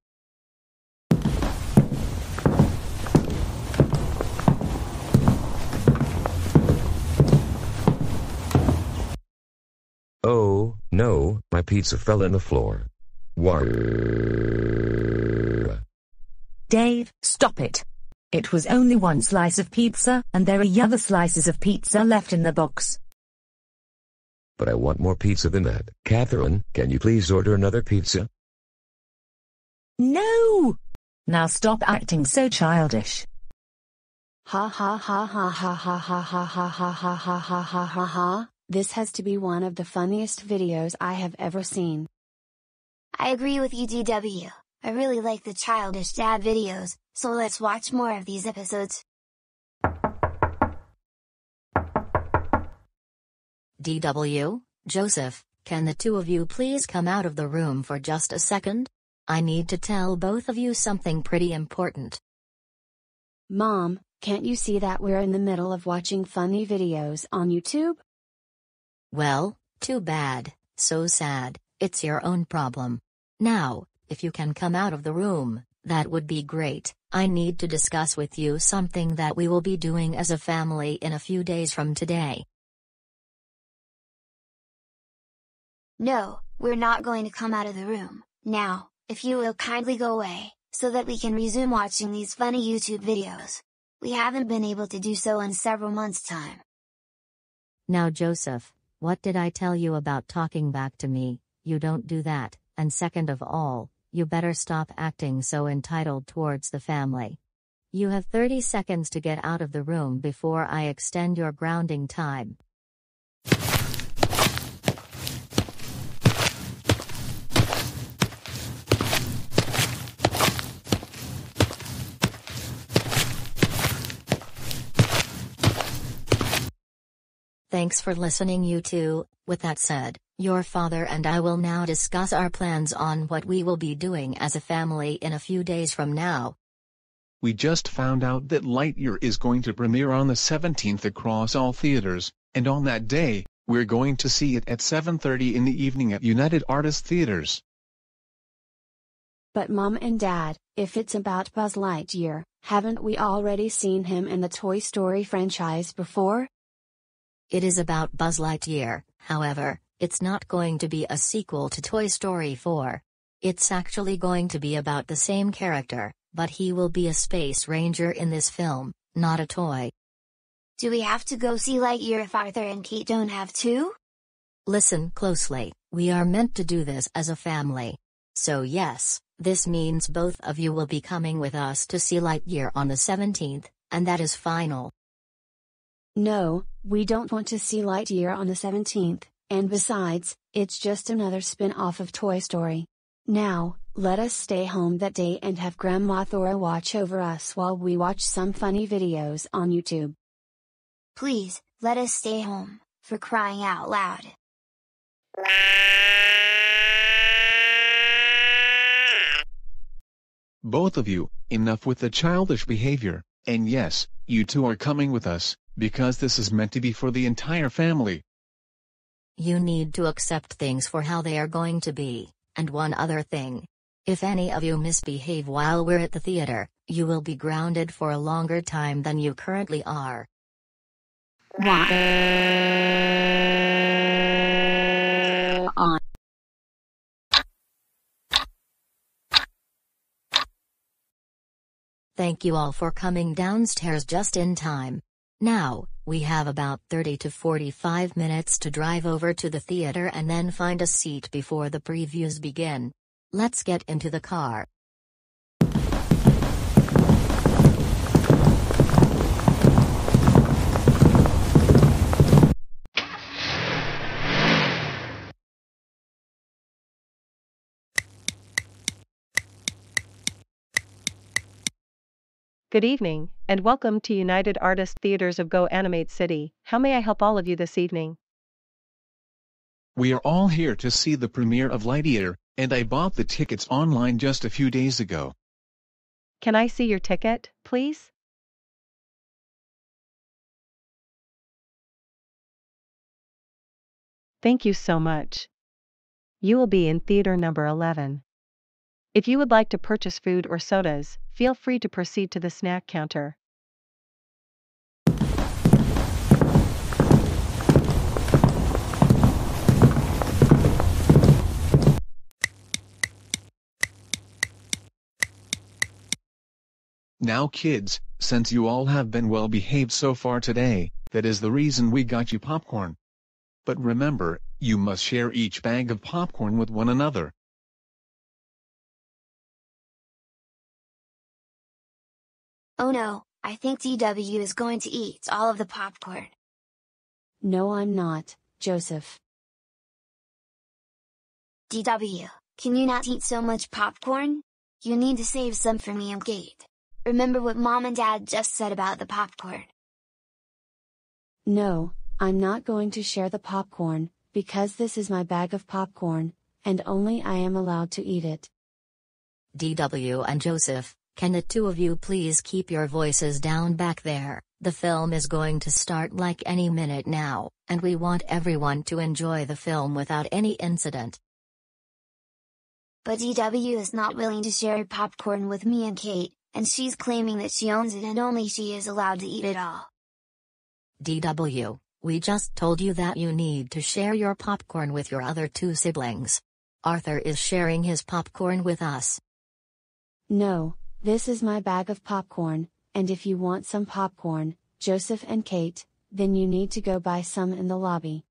Oh, no, my pizza fell on the floor. Why? Dave, stop it. It was only one slice of pizza, and there are other slices of pizza left in the box. But I want more pizza than that. Catherine, can you please order another pizza? No! Now stop acting so childish. Ha ha ha ha ha ha ha ha ha ha ha ha ha ha ha ha. This has to be one of the funniest videos I have ever seen. I agree with you, DW. I really like the childish dad videos, so let's watch more of these episodes. DW, Joseph, can the two of you please come out of the room for just a second? I need to tell both of you something pretty important. Mom, can't you see that we're in the middle of watching funny videos on YouTube? Well, too bad, so sad, it's your own problem. Now, if you can come out of the room, that would be great. I need to discuss with you something that we will be doing as a family in a few days from today. No, we're not going to come out of the room. Now, if you will kindly go away, so that we can resume watching these funny YouTube videos. We haven't been able to do so in several months' time. Now Joseph, what did I tell you about talking back to me? You don't do that, and second of all, you better stop acting so entitled towards the family. You have 30 seconds to get out of the room before I extend your grounding time. Thanks for listening, you two. With that said, your father and I will now discuss our plans on what we will be doing as a family in a few days from now. We just found out that Lightyear is going to premiere on the 17th across all theaters, and on that day, we're going to see it at 7:30 in the evening at United Artists Theaters. But Mom and Dad, if it's about Buzz Lightyear, haven't we already seen him in the Toy Story franchise before? It is about Buzz Lightyear, however, it's not going to be a sequel to Toy Story 4. It's actually going to be about the same character, but he will be a space ranger in this film, not a toy. Do we have to go see Lightyear if Arthur and Kate don't have to? Listen closely, we are meant to do this as a family. So yes, this means both of you will be coming with us to see Lightyear on the 17th, and that is final. No, we don't want to see Lightyear on the 17th, and besides, it's just another spin-off of Toy Story. Now, let us stay home that day and have Grandma Thora watch over us while we watch some funny videos on YouTube. Please, let us stay home, for crying out loud. Both of you, enough with the childish behavior, and yes, you two are coming with us, because this is meant to be for the entire family. You need to accept things for how they are going to be, and one other thing. If any of you misbehave while we're at the theater, you will be grounded for a longer time than you currently are. Thank you all for coming downstairs just in time. Now, we have about 30 to 45 minutes to drive over to the theater and then find a seat before the previews begin. Let's get into the car. Good evening, and welcome to United Artists Theaters of GoAnimate City. How may I help all of you this evening? We are all here to see the premiere of Lightyear, and I bought the tickets online just a few days ago. Can I see your ticket, please? Thank you so much. You will be in theater number 11. If you would like to purchase food or sodas, feel free to proceed to the snack counter. Now kids, since you all have been well behaved so far today, that is the reason we got you popcorn. But remember, you must share each bag of popcorn with one another. Oh no, I think DW is going to eat all of the popcorn. No, I'm not, Joseph. DW, can you not eat so much popcorn? You need to save some for me and Kate. Remember what Mom and Dad just said about the popcorn. No, I'm not going to share the popcorn, because this is my bag of popcorn, and only I am allowed to eat it. DW and Joseph, can the two of you please keep your voices down back there? The film is going to start like any minute now, and we want everyone to enjoy the film without any incident. But DW is not willing to share popcorn with me and Kate, and she's claiming that she owns it and only she is allowed to eat it all. DW, we just told you that you need to share your popcorn with your other two siblings. Arthur is sharing his popcorn with us. No, this is my bag of popcorn, and if you want some popcorn, Joseph and Kate, then you need to go buy some in the lobby.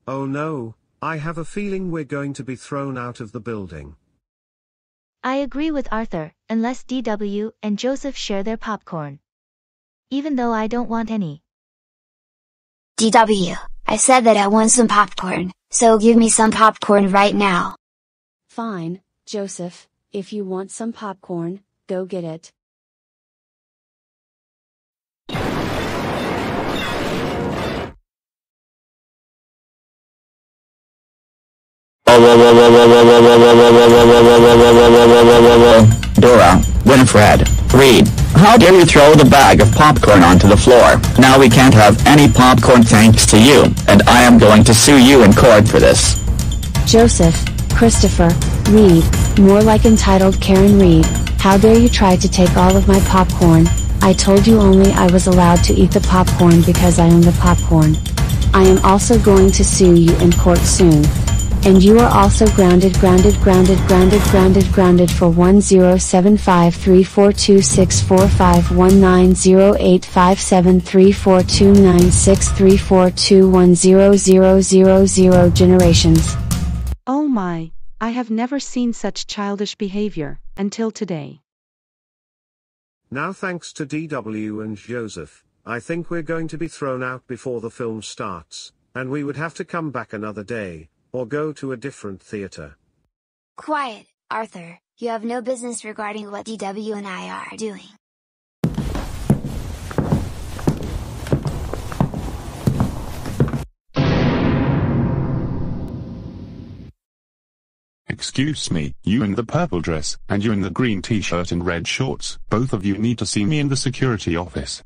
Oh no, I have a feeling we're going to be thrown out of the building. I agree with Arthur, unless DW and Joseph share their popcorn. Even though I don't want any. DW, I said that I want some popcorn, so give me some popcorn right now. Fine, Joseph, if you want some popcorn, go get it. Dora, Winifred, Reed, how dare you throw the bag of popcorn onto the floor? Now we can't have any popcorn thanks to you, and I am going to sue you in court for this. Joseph, Christopher, Reed, more like entitled Karen Reed, how dare you try to take all of my popcorn? I told you only I was allowed to eat the popcorn because I own the popcorn. I am also going to sue you in court soon. And you are also grounded for 107534264519085734296342100000 generations. Oh my, I have never seen such childish behavior, until today. Now thanks to DW and Joseph, I think we're going to be thrown out before the film starts, and we would have to come back another day, or go to a different theater. Quiet, Arthur, you have no business regarding what DW and I are doing. Excuse me, you in the purple dress, and you in the green t-shirt and red shorts, both of you need to see me in the security office.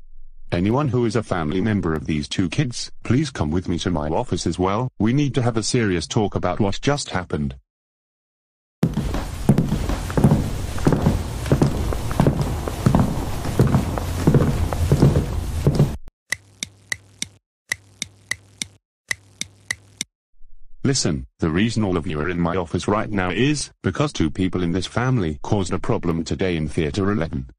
Anyone who is a family member of these two kids, please come with me to my office as well. We need to have a serious talk about what just happened. Listen, the reason all of you are in my office right now is because two people in this family caused a problem today in Theater 11.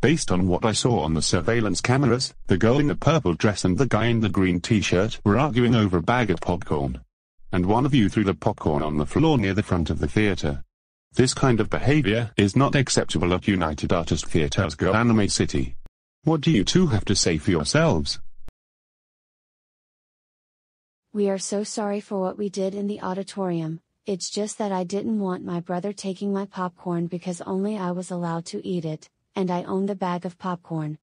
Based on what I saw on the surveillance cameras, the girl in the purple dress and the guy in the green t-shirt were arguing over a bag of popcorn. And one of you threw the popcorn on the floor near the front of the theater. This kind of behavior is not acceptable at United Artists Theater's Goanimate City. What do you two have to say for yourselves? We are so sorry for what we did in the auditorium. It's just that I didn't want my brother taking my popcorn because only I was allowed to eat it, and I owned the bag of popcorn.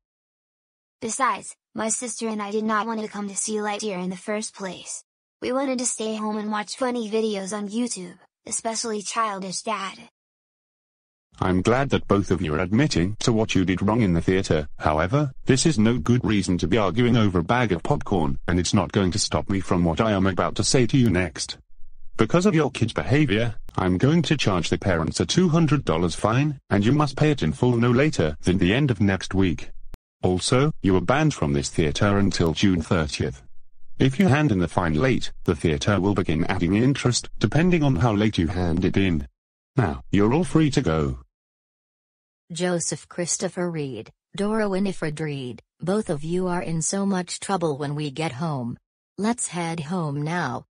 Besides, my sister and I did not want to come to see Lightyear in the first place. We wanted to stay home and watch funny videos on YouTube, especially Childish Dad. I'm glad that both of you are admitting to what you did wrong in the theater. However, this is no good reason to be arguing over a bag of popcorn, and it's not going to stop me from what I am about to say to you next. Because of your kids' behavior, I'm going to charge the parents a $200 fine, and you must pay it in full no later than the end of next week. Also, you are banned from this theater until June 30th. If you hand in the fine late, the theater will begin adding interest, depending on how late you hand it in. Now, you're all free to go. Joseph Christopher Reed, Dora Winifred Reed, both of you are in so much trouble when we get home. Let's head home now.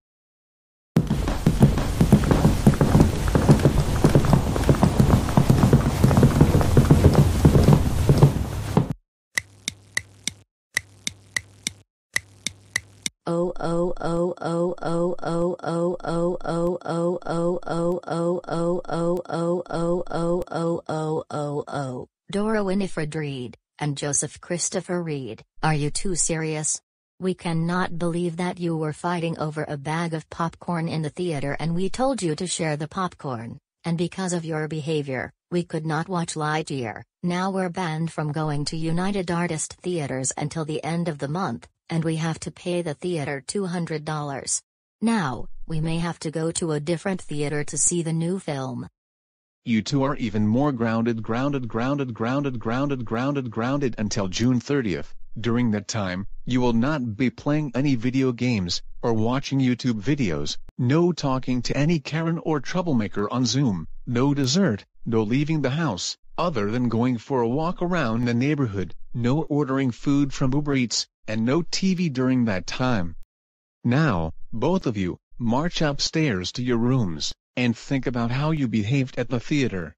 Oh oh oh oh oh oh oh oh oh oh oh oh oh oh oh oh oh. Dora Winifred Reed and Joseph Christopher Reed, are you two serious? We cannot believe that you were fighting over a bag of popcorn in the theater and we told you to share the popcorn, and because of your behavior, we could not watch Lightyear. Now we're banned from going to United Artists Theaters until the end of the month, and we have to pay the theater $200. Now, we may have to go to a different theater to see the new film. You two are even more grounded until June 30th. During that time, you will not be playing any video games, or watching YouTube videos, no talking to any Karen or troublemaker on Zoom, no dessert, no leaving the house, other than going for a walk around the neighborhood, no ordering food from Uber Eats, and no TV during that time. Now, both of you, march upstairs to your rooms, and think about how you behaved at the theater.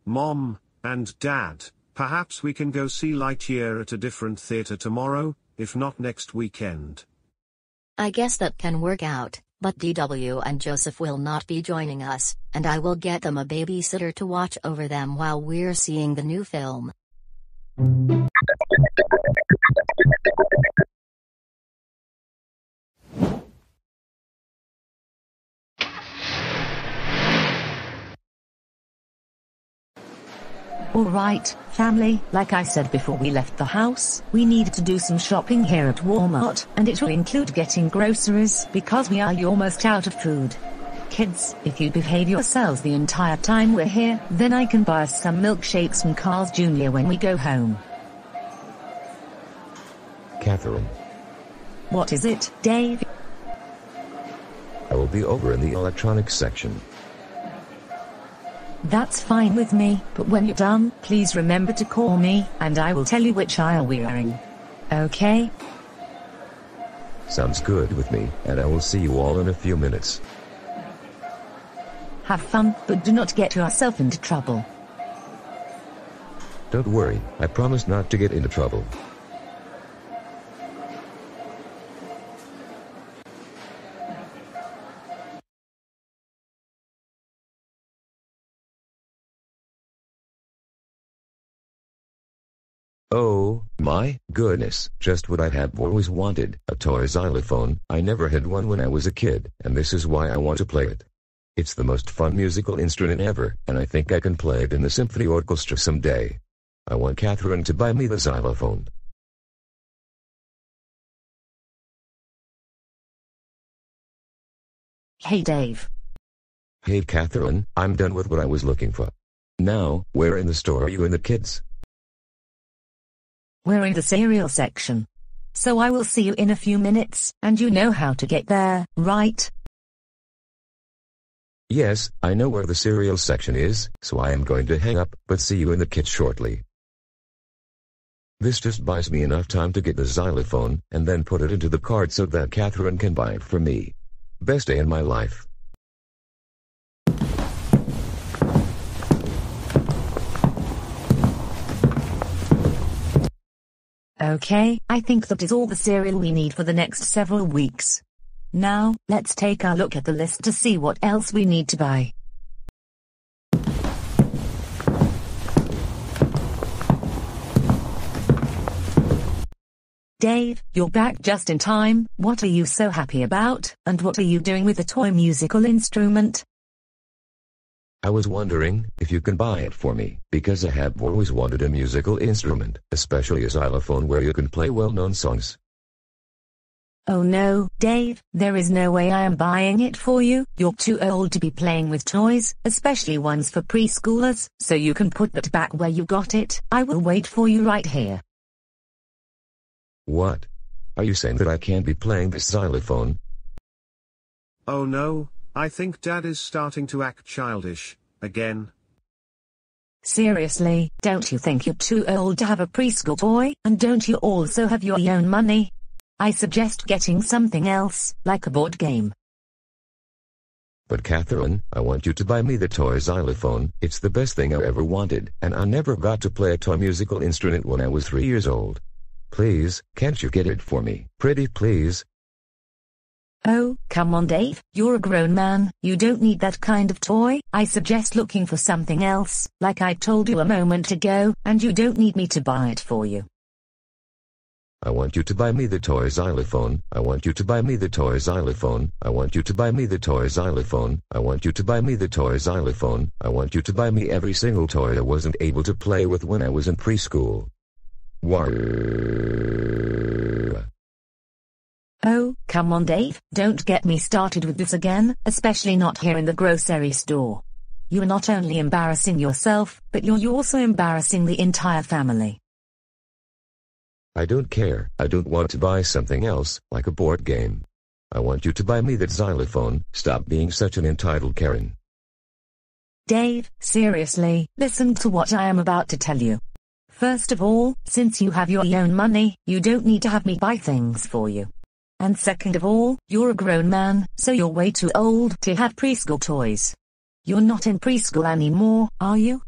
Mom and Dad, perhaps we can go see Lightyear at a different theater tomorrow, if not next weekend. I guess that can work out, but DW and Joseph will not be joining us, and I will get them a babysitter to watch over them while we're seeing the new film. Alright, family, like I said before we left the house, we needed to do some shopping here at Walmart, and it will include getting groceries because we are almost out of food. Kids, if you behave yourselves the entire time we're here, then I can buy us some milkshakes from Carl's Jr. when we go home. Catherine, What is it, Dave? I will be over in the electronics section. That's fine with me, but when you're done, please remember to call me, and I will tell you which aisle we're in. Okay? Sounds good with me, and I will see you all in a few minutes. Have fun, but do not get yourself into trouble. Don't worry, I promise not to get into trouble. Oh, my goodness, just what I have always wanted, a toy xylophone. I never had one when I was a kid, and this is why I want to play it. It's the most fun musical instrument ever, and I think I can play it in the symphony orchestra someday. I want Catherine to buy me the xylophone. Hey Dave. Hey Catherine, I'm done with what I was looking for. Now, where in the store are you and the kids? We're in the cereal section. So I will see you in a few minutes, and you know how to get there, right? Yes, I know where the cereal section is, so I am going to hang up, but see you in the kids shortly. This just buys me enough time to get the xylophone, and then put it into the cart so that Catherine can buy it for me. Best day in my life. Okay, I think that is all the cereal we need for the next several weeks. Now, let's take a look at the list to see what else we need to buy. Dave, you're back just in time. What are you so happy about, and what are you doing with the toy musical instrument? I was wondering if you can buy it for me, because I have always wanted a musical instrument, especially a xylophone where you can play well-known songs. Oh no, Dave, there is no way I am buying it for you. You're too old to be playing with toys, especially ones for preschoolers, so you can put that back where you got it. I will wait for you right here. What? Are you saying that I can't be playing this xylophone? Oh no, I think Dad is starting to act childish, again. Seriously, don't you think you're too old to have a preschool toy, and don't you also have your own money? I suggest getting something else, like a board game. But Catherine, I want you to buy me the toy xylophone. It's the best thing I ever wanted, and I never got to play a toy musical instrument when I was 3 years old. Please, can't you get it for me? Pretty please. Oh, come on Dave, you're a grown man, you don't need that kind of toy. I suggest looking for something else, like I told you a moment ago, and you don't need me to buy it for you. I want you to buy me the toy xylophone. I want you to buy me the toy xylophone. I want you to buy me the toy xylophone. I want you to buy me the toy xylophone. I want you to buy me every single toy I wasn't able to play with when I was in preschool. Oh, come on Dave, don't get me started with this again, especially not here in the grocery store. You are not only embarrassing yourself, but you're also embarrassing the entire family. I don't care. I don't want to buy something else, like a board game. I want you to buy me that xylophone. Stop being such an entitled Karen. Dave, seriously, listen to what I am about to tell you. First of all, since you have your own money, you don't need to have me buy things for you. And second of all, you're a grown man, so you're way too old to have preschool toys. You're not in preschool anymore, are you?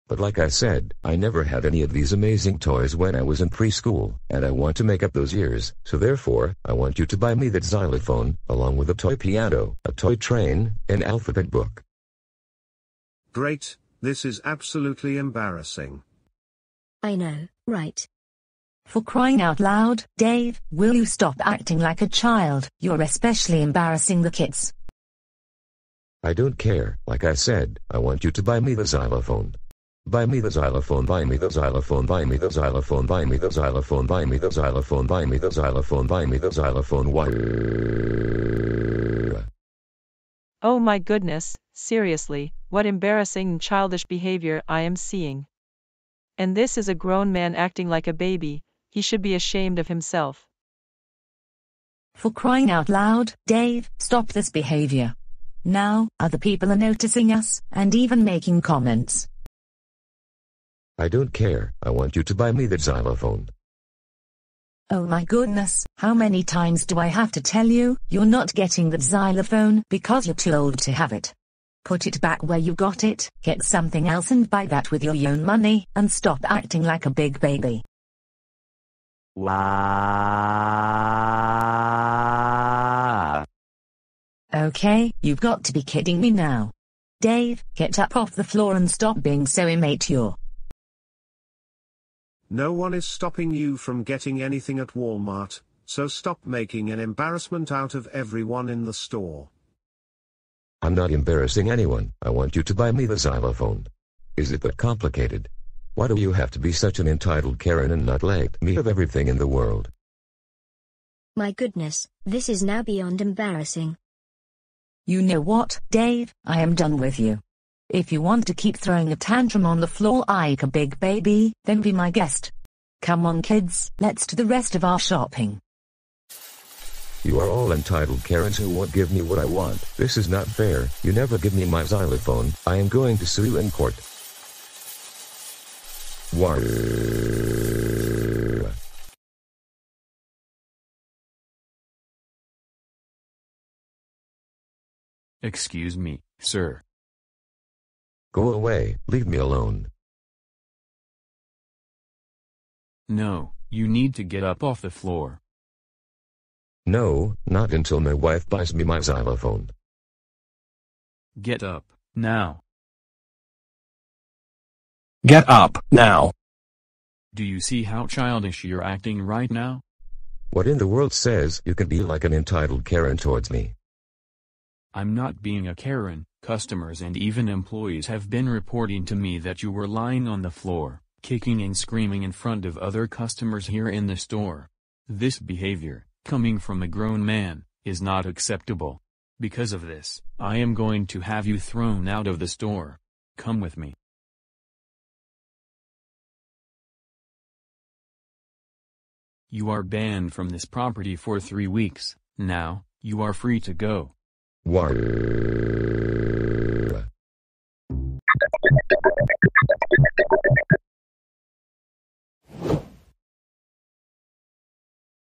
But like I said, I never had any of these amazing toys when I was in preschool, and I want to make up those years, so therefore, I want you to buy me that xylophone, along with a toy piano, a toy train, an alphabet book. Great, this is absolutely embarrassing. I know, right? For crying out loud, Dave, will you stop acting like a child? You're especially embarrassing the kids. I don't care. Like I said, I want you to buy me the xylophone. Buy me the xylophone, buy me the xylophone, buy me the xylophone, buy me the xylophone, buy me the xylophone, buy me the xylophone, buy me the xylophone. Why? Oh my goodness, seriously, what embarrassing and childish behavior I am seeing. And this is a grown man acting like a baby. He should be ashamed of himself. For crying out loud, Dave, stop this behavior. Now, other people are noticing us, and even making comments. I don't care. I want you to buy me that xylophone. Oh my goodness, how many times do I have to tell you, you're not getting that xylophone because you're too old to have it. Put it back where you got it, get something else and buy that with your own money, and stop acting like a big baby. Wow. Okay, you've got to be kidding me now. Dave, get up off the floor and stop being so immature. No one is stopping you from getting anything at Walmart, so stop making an embarrassment out of everyone in the store. I'm not embarrassing anyone. I want you to buy me the xylophone. Is it that complicated? Why do you have to be such an entitled Karen and not let me have everything in the world? My goodness, this is now beyond embarrassing. You know what, Dave? I am done with you. If you want to keep throwing a tantrum on the floor like a big baby, then be my guest. Come on kids, let's do the rest of our shopping. You are all entitled Karens who won't give me what I want. This is not fair. You never give me my xylophone. I am going to sue you in court. Why? Excuse me, sir. Go away, leave me alone. No, you need to get up off the floor. No, not until my wife buys me my xylophone. Get up, now. Get up, now. Do you see how childish you're acting right now? What in the world says you can be like an entitled Karen towards me? I'm not being a Karen. Customers and even employees have been reporting to me that you were lying on the floor, kicking and screaming in front of other customers here in the store. This behavior, coming from a grown man, is not acceptable. Because of this, I am going to have you thrown out of the store. Come with me. You are banned from this property for 3 weeks. Now, you are free to go. Why?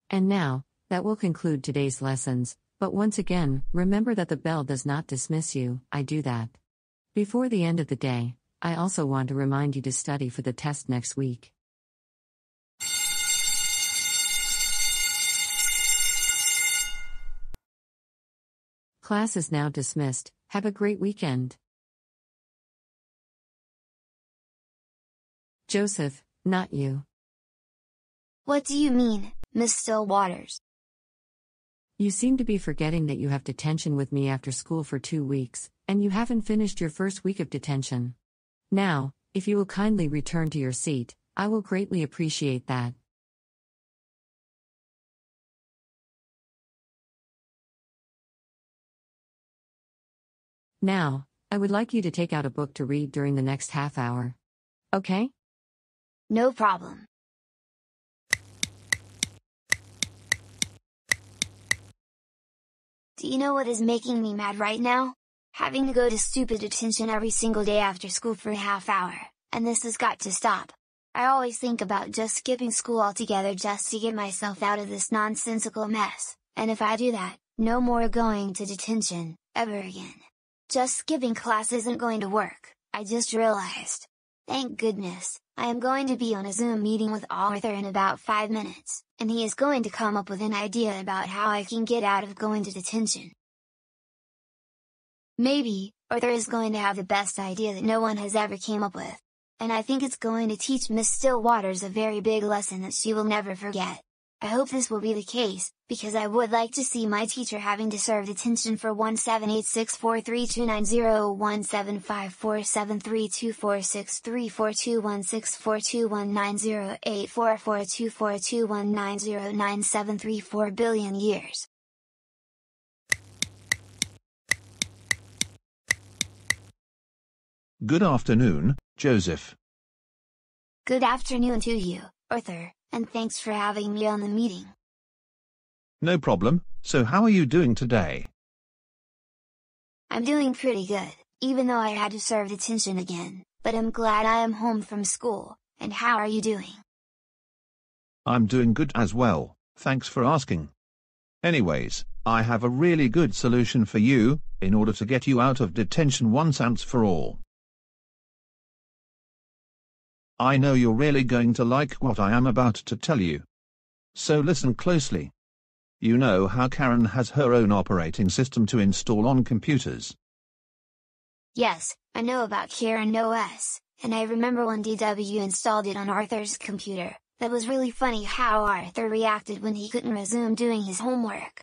And now, that will conclude today's lessons, but once again, remember that the bell does not dismiss you. I do that. Before the end of the day, I also want to remind you to study for the test next week. Class is now dismissed. Have a great weekend. Joseph, not you. What do you mean, Miss Stillwaters? You seem to be forgetting that you have detention with me after school for 2 weeks, and you haven't finished your first week of detention. Now, if you will kindly return to your seat, I will greatly appreciate that. Now, I would like you to take out a book to read during the next half hour. Okay? No problem. Do you know what is making me mad right now? Having to go to stupid detention every single day after school for a half hour, and this has got to stop. I always think about just skipping school altogether just to get myself out of this nonsensical mess, and if I do that, no more going to detention, ever again. Just skipping class isn't going to work, I just realized. Thank goodness, I am going to be on a Zoom meeting with Arthur in about 5 minutes, and he is going to come up with an idea about how I can get out of going to detention. Maybe, Arthur is going to have the best idea that no one has ever came up with. And I think it's going to teach Miss Stillwaters a very big lesson that she will never forget. I hope this will be the case, because I would like to see my teacher having to serve detention for 1786432901754724634216421908442190973 billion years. Good afternoon, Joseph. Good afternoon to you, Arthur, and thanks for having me on the meeting. No problem. So how are you doing today? I'm doing pretty good, even though I had to serve detention again, but I'm glad I am home from school. And how are you doing? I'm doing good as well, thanks for asking. Anyways, I have a really good solution for you, in order to get you out of detention once and for all. I know you're really going to like what I am about to tell you. So listen closely. You know how Karen has her own operating system to install on computers? Yes, I know about Karen OS, and I remember when DW installed it on Arthur's computer. That was really funny how Arthur reacted when he couldn't resume doing his homework.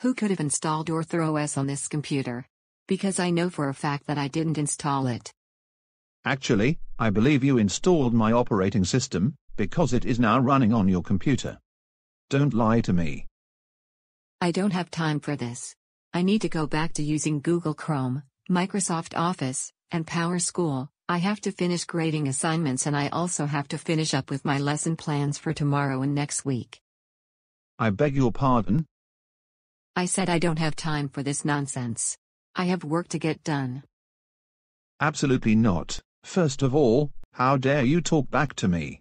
Who could have installed AuthorOS on this computer? Because I know for a fact that I didn't install it. Actually, I believe you installed my operating system, because it is now running on your computer. Don't lie to me. I don't have time for this. I need to go back to using Google Chrome, Microsoft Office, and PowerSchool. I have to finish grading assignments and I also have to finish up with my lesson plans for tomorrow and next week. I beg your pardon? I said I don't have time for this nonsense. I have work to get done. Absolutely not. First of all, how dare you talk back to me?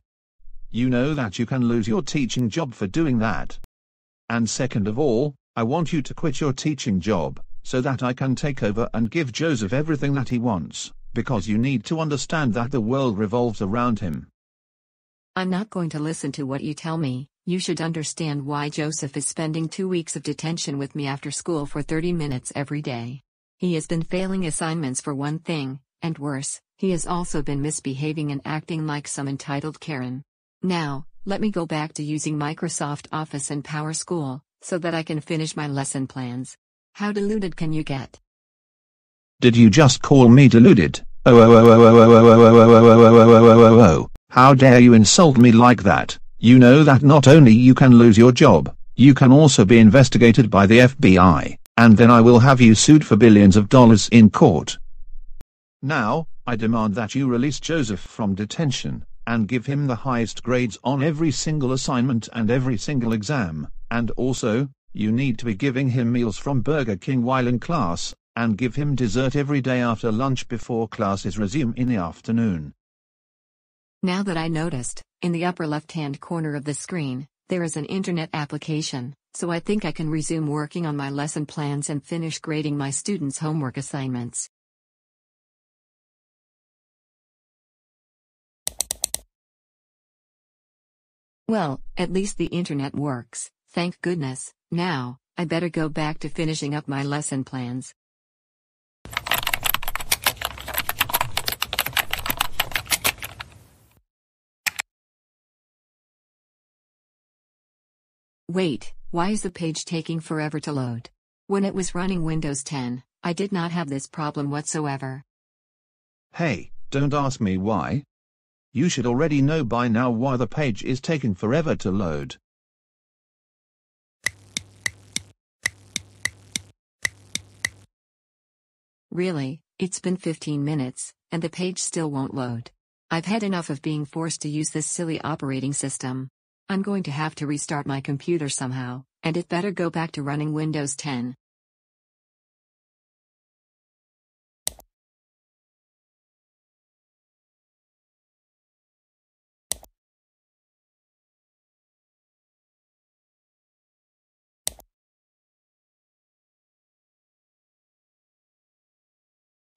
You know that you can lose your teaching job for doing that. And second of all, I want you to quit your teaching job, so that I can take over and give Joseph everything that he wants, because you need to understand that the world revolves around him. I'm not going to listen to what you tell me. You should understand why Joseph is spending 2 weeks of detention with me after school for 30 minutes every day. He has been failing assignments for one thing, and worse, he has also been misbehaving and acting like some entitled Karen. Now, let me go back to using Microsoft Office and PowerSchool, so that I can finish my lesson plans. How deluded can you get? Did you just call me deluded? Oh. How dare you insult me like that? You know that not only you can lose your job, you can also be investigated by the FBI, and then I will have you sued for billions of dollars in court. Now, I demand that you release Joseph from detention, and give him the highest grades on every single assignment and every single exam, and also, you need to be giving him meals from Burger King while in class, and give him dessert every day after lunch before classes resume in the afternoon. Now that I noticed, in the upper left-hand corner of the screen, there is an internet application, so I think I can resume working on my lesson plans and finish grading my students' homework assignments. Well, at least the internet works, thank goodness. Now, I better go back to finishing up my lesson plans. Wait, why is the page taking forever to load? When it was running Windows 10, I did not have this problem whatsoever. Hey, don't ask me why. You should already know by now why the page is taking forever to load. Really, it's been 15 minutes, and the page still won't load. I've had enough of being forced to use this silly operating system. I'm going to have to restart my computer somehow, and it better go back to running Windows 10.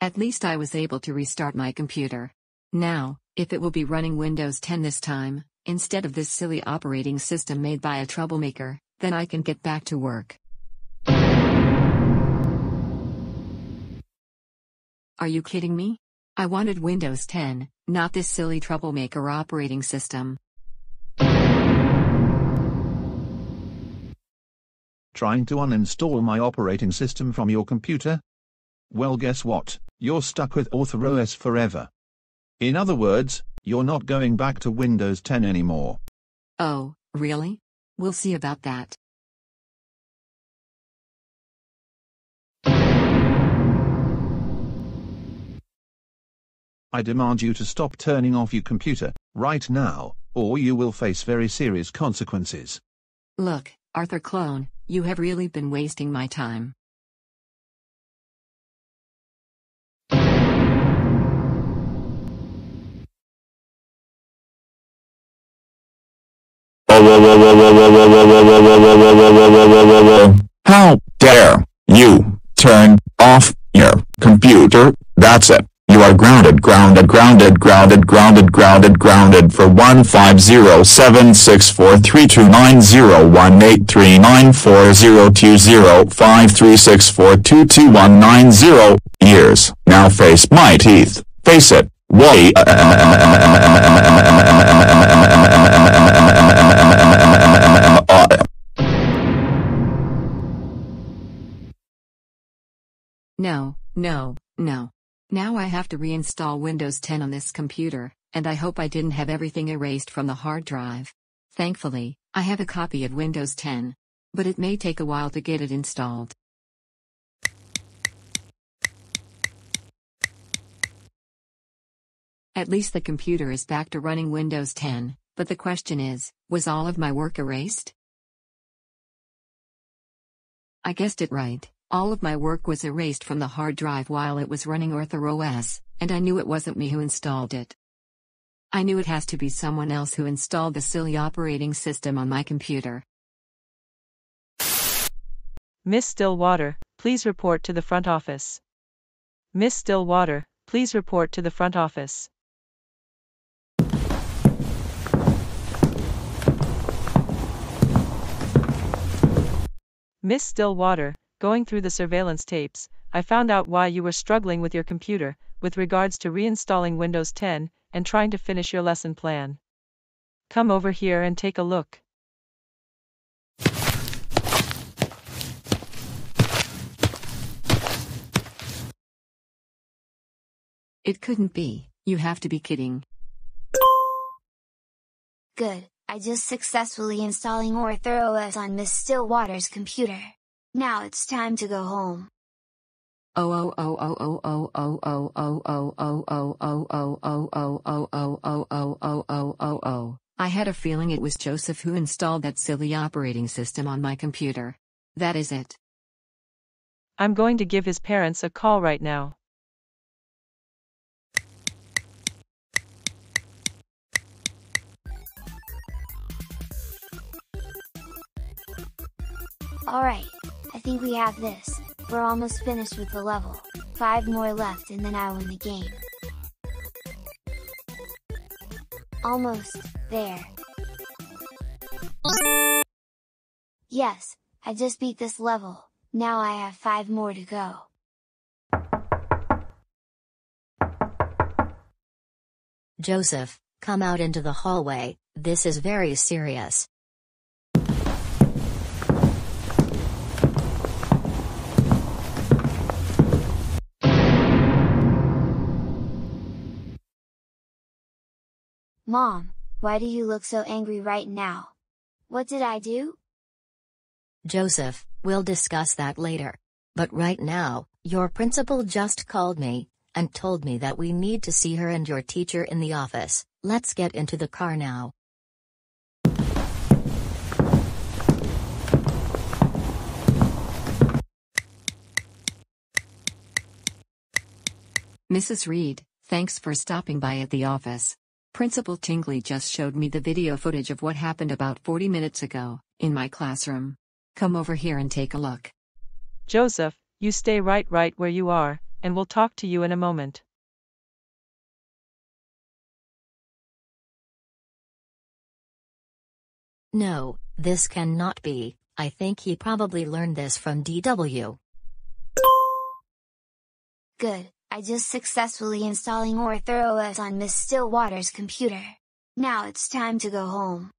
At least I was able to restart my computer. Now, if it will be running Windows 10 this time, instead of this silly operating system made by a troublemaker, then I can get back to work. Are you kidding me? I wanted Windows 10, not this silly troublemaker operating system. Trying to uninstall my operating system from your computer? Well, guess what? You're stuck with AuthorOS forever. In other words, you're not going back to Windows 10 anymore. Oh, really? We'll see about that. I demand you to stop turning off your computer, right now, or you will face very serious consequences. Look, Arthur Clone, you have really been wasting my time. How dare you turn off your computer? That's it. You are grounded for 150764329018394020536422190 years. Now face my teeth. Face it. Why? No, no, no. Now I have to reinstall Windows 10 on this computer, and I hope I didn't have everything erased from the hard drive. Thankfully, I have a copy of Windows 10. But it may take a while to get it installed. At least the computer is back to running Windows 10, but the question is, was all of my work erased? I guessed it right. All of my work was erased from the hard drive while it was running ArthurOS, and I knew it wasn't me who installed it. I knew it has to be someone else who installed the silly operating system on my computer. Miss Stillwater, please report to the front office. Miss Stillwater, please report to the front office. Miss Stillwater, going through the surveillance tapes, I found out why you were struggling with your computer, with regards to reinstalling Windows 10, and trying to finish your lesson plan. Come over here and take a look. It couldn't be, you have to be kidding. Good, I just successfully installing ArthurOS on Miss Stillwater's computer. Now it's time to go home. I had a feeling it was Joseph who installed that silly operating system on my computer. That is it. I'm going to give his parents a call right now. Alright, I think we have this. We're almost finished with the level. 5 more left and then I win the game. Almost, there. Yes, I just beat this level, now I have 5 more to go. Joseph, come out into the hallway, this is very serious. Mom, why do you look so angry right now? What did I do? Joseph, we'll discuss that later. But right now, your principal just called me, and told me that we need to see her and your teacher in the office. Let's get into the car now. Mrs. Reed, thanks for stopping by at the office. Principal Tingley just showed me the video footage of what happened about 40 minutes ago, in my classroom. Come over here and take a look. Joseph, you stay right where you are, and we'll talk to you in a moment. No, this cannot be. I think he probably learned this from DW. Good, I just successfully installing ArthurOS on Miss Stillwater's computer. Now it's time to go home.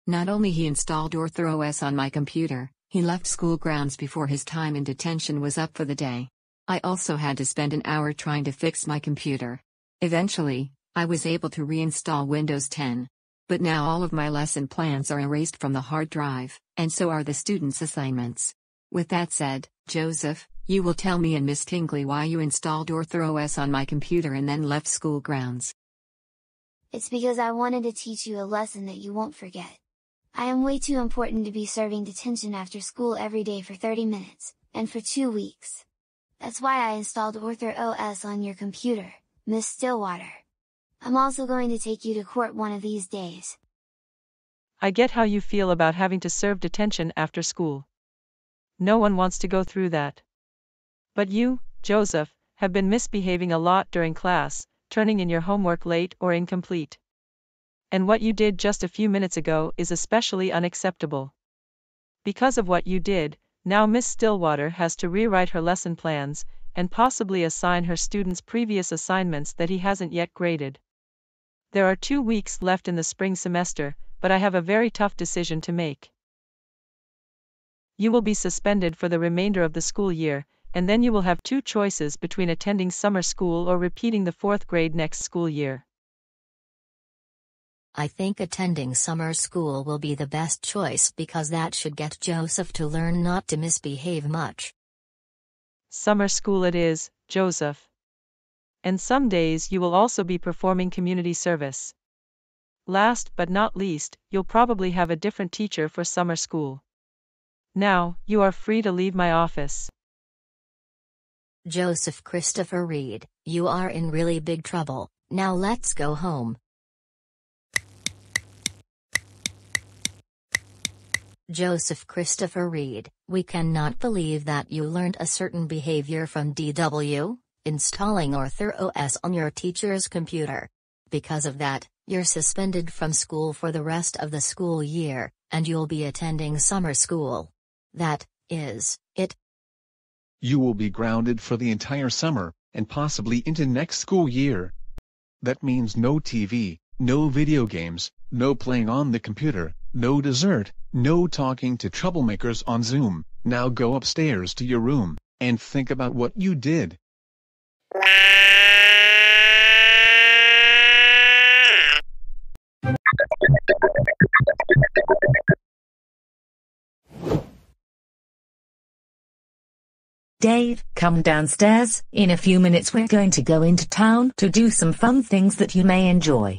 Not only he installed ArthurOS on my computer, he left school grounds before his time in detention was up for the day. I also had to spend an hour trying to fix my computer. Eventually, I was able to reinstall Windows 10. But now all of my lesson plans are erased from the hard drive, and so are the students' assignments. With that said, Joseph, you will tell me and Miss Tingley why you installed ArthurOS on my computer and then left school grounds. It's because I wanted to teach you a lesson that you won't forget. I am way too important to be serving detention after school every day for 30 minutes, and for 2 weeks. That's why I installed ArthurOS on your computer, Miss Stillwater. I'm also going to take you to court one of these days. I get how you feel about having to serve detention after school. No one wants to go through that. But you, Joseph, have been misbehaving a lot during class, turning in your homework late or incomplete. And what you did just a few minutes ago is especially unacceptable. Because of what you did, now Miss Stillwater has to rewrite her lesson plans, and possibly assign her students previous assignments that he hasn't yet graded. There are 2 weeks left in the spring semester, but I have a very tough decision to make. You will be suspended for the remainder of the school year, and then you will have two choices between attending summer school or repeating the 4th grade next school year. I think attending summer school will be the best choice because that should get Joseph to learn not to misbehave much. Summer school it is, Joseph. And some days you will also be performing community service. Last but not least, you'll probably have a different teacher for summer school. Now, you are free to leave my office. Joseph Christopher Reed, you are in really big trouble. Now let's go home. Joseph Christopher Reed, we cannot believe that you learned a certain behavior from DW, installing AuthorOS on your teacher's computer. Because of that, you're suspended from school for the rest of the school year, and you'll be attending summer school. That is it. You will be grounded for the entire summer, and possibly into next school year. That means no TV, no video games, no playing on the computer, no dessert, no talking to troublemakers on Zoom. Now go upstairs to your room, and think about what you did. Dave, come downstairs. In a few minutes we're going to go into town to do some fun things that you may enjoy.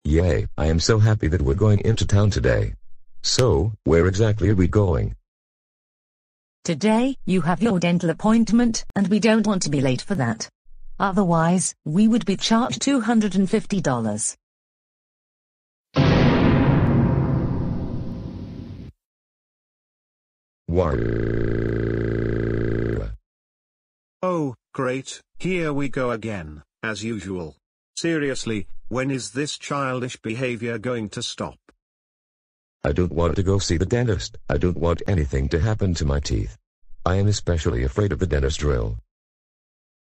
Yay, I am so happy that we're going into town today. So, where exactly are we going? Today, you have your dental appointment, and we don't want to be late for that. Otherwise, we would be charged $250. Wow. Oh, great, here we go again, as usual. Seriously, when is this childish behavior going to stop? I don't want to go see the dentist. I don't want anything to happen to my teeth. I am especially afraid of the dentist drill.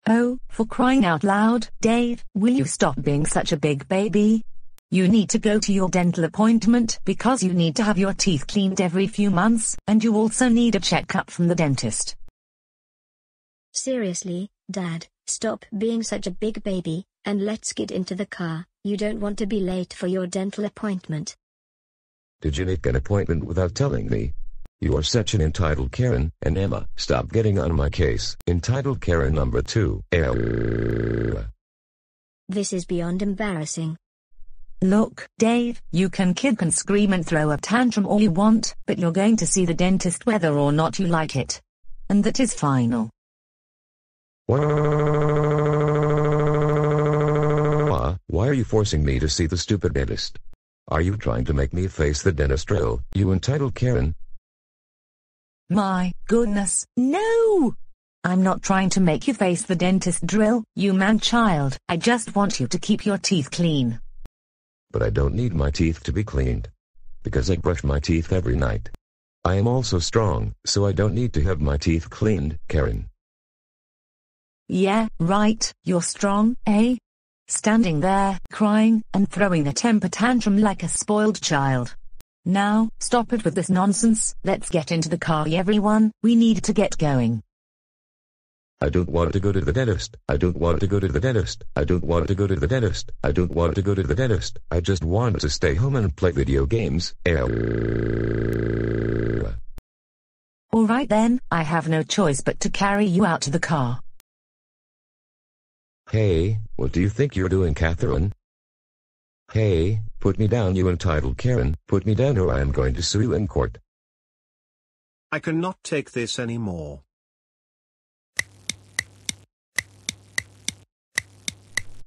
Oh, for crying out loud, Dave, will you stop being such a big baby? You need to go to your dental appointment because you need to have your teeth cleaned every few months, and you also need a checkup from the dentist. Seriously, Dad, stop being such a big baby, and let's get into the car. You don't want to be late for your dental appointment. Did you make an appointment without telling me? You are such an entitled Karen, and Emma, stop getting on my case. Entitled Karen number 2. This is beyond embarrassing. Look, Dave, you can kick and scream and throw a tantrum all you want, but you're going to see the dentist whether or not you like it. And that is final. Why are you forcing me to see the stupid dentist? Are you trying to make me face the dentist drill, you entitled Karen? My goodness, no! I'm not trying to make you face the dentist drill, you man-child. I just want you to keep your teeth clean. But I don't need my teeth to be cleaned. Because I brush my teeth every night. I am also strong, so I don't need to have my teeth cleaned, Karen. Yeah, right, you're strong, eh? Standing there, crying, and throwing a temper tantrum like a spoiled child. Now, stop it with this nonsense. Let's get into the car, everyone. We need to get going. I don't want to go to the dentist. I don't want to go to the dentist. I don't want to go to the dentist. I don't want to go to the dentist. I just want to stay home and play video games. Alright then, I have no choice but to carry you out to the car. Hey, what do you think you're doing, Catherine? Hey, put me down, you entitled Karen. Put me down or I am going to sue you in court. I cannot take this anymore.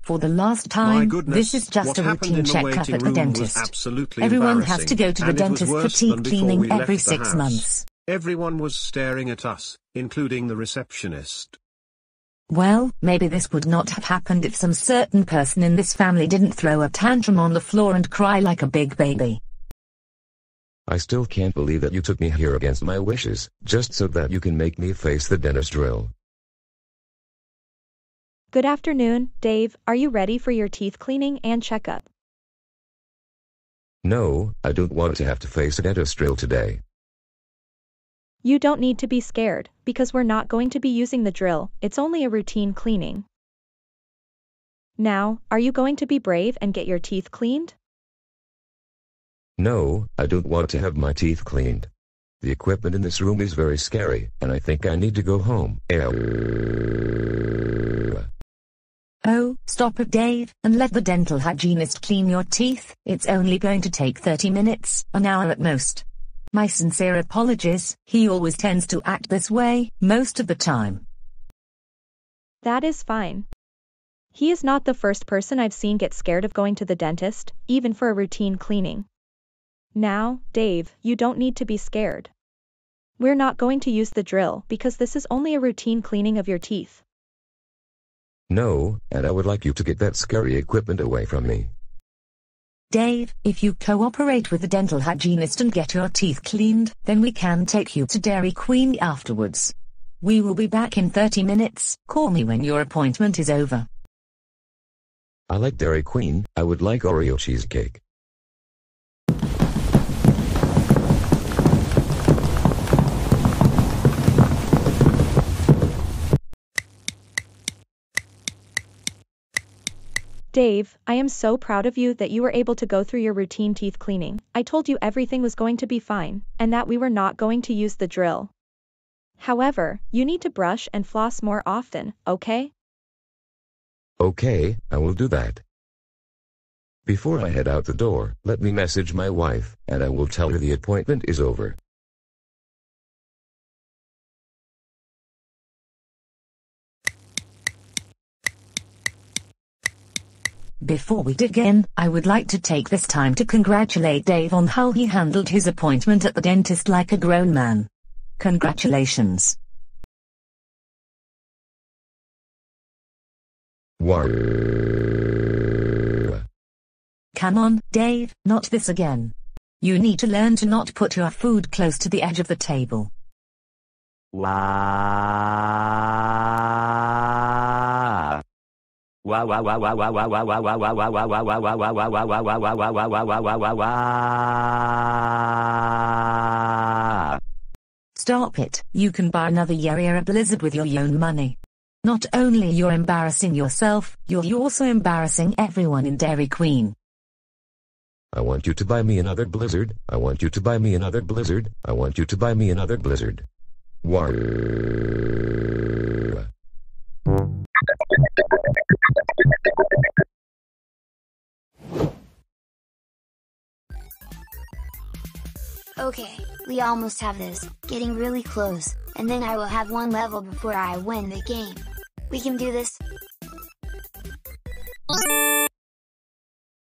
For the last time, this is just a routine checkup at the dentist. Everyone has to go to the dentist for teeth cleaning every 6 months. Everyone was staring at us, including the receptionist. Well, maybe this would not have happened if some certain person in this family didn't throw a tantrum on the floor and cry like a big baby. I still can't believe that you took me here against my wishes, just so that you can make me face the dentist drill. Good afternoon, Dave. Are you ready for your teeth cleaning and checkup? No, I don't want to have to face a dentist drill today. You don't need to be scared, because we're not going to be using the drill, it's only a routine cleaning. Now, are you going to be brave and get your teeth cleaned? No, I don't want to have my teeth cleaned. The equipment in this room is very scary, and I think I need to go home. Oh, stop it, Dave, and let the dental hygienist clean your teeth. It's only going to take 30 minutes, an hour at most. My sincere apologies, he always tends to act this way, most of the time. That is fine. He is not the first person I've seen get scared of going to the dentist, even for a routine cleaning. Now, Dave, you don't need to be scared. We're not going to use the drill because this is only a routine cleaning of your teeth. No, and I would like you to get that scary equipment away from me. Dave, if you cooperate with the dental hygienist and get your teeth cleaned, then we can take you to Dairy Queen afterwards. We will be back in 30 minutes. Call me when your appointment is over. I like Dairy Queen. I would like Oreo cheesecake. Dave, I am so proud of you that you were able to go through your routine teeth cleaning. I told you everything was going to be fine, and that we were not going to use the drill. However, you need to brush and floss more often, okay? Okay, I will do that. Before I head out the door, let me message my wife, and I will tell her the appointment is over. Before we dig in, I would like to take this time to congratulate Dave on how he handled his appointment at the dentist like a grown man. Congratulations. Come on, Dave, not this again. You need to learn to not put your food close to the edge of the table. Stop it. You can buy another Yara Blizzard with your own money. Not only you're embarrassing yourself, you're also embarrassing everyone in Dairy Queen. I want you to buy me another Blizzard. I want you to buy me another Blizzard. I want you to buy me another Blizzard. Okay, we almost have this, getting really close, and then I will have one level before I win the game. We can do this!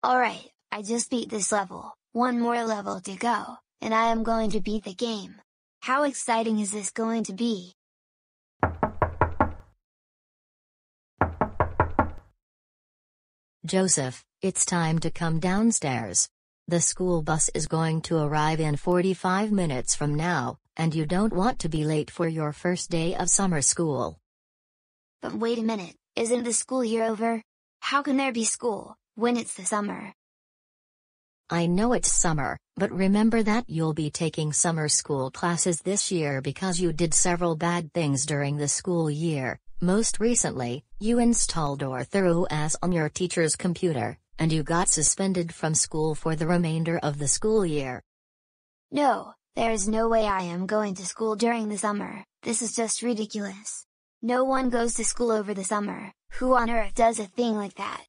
Alright, I just beat this level, one more level to go, and I am going to beat the game. How exciting is this going to be? Joseph, it's time to come downstairs. The school bus is going to arrive in 45 minutes from now, and you don't want to be late for your first day of summer school. But wait a minute, isn't the school year over? How can there be school, when it's the summer? I know it's summer, but remember that you'll be taking summer school classes this year because you did several bad things during the school year. Most recently, you installed or threw ass on your teacher's computer, and you got suspended from school for the remainder of the school year. No, there is no way I am going to school during the summer, this is just ridiculous. No one goes to school over the summer, who on earth does a thing like that?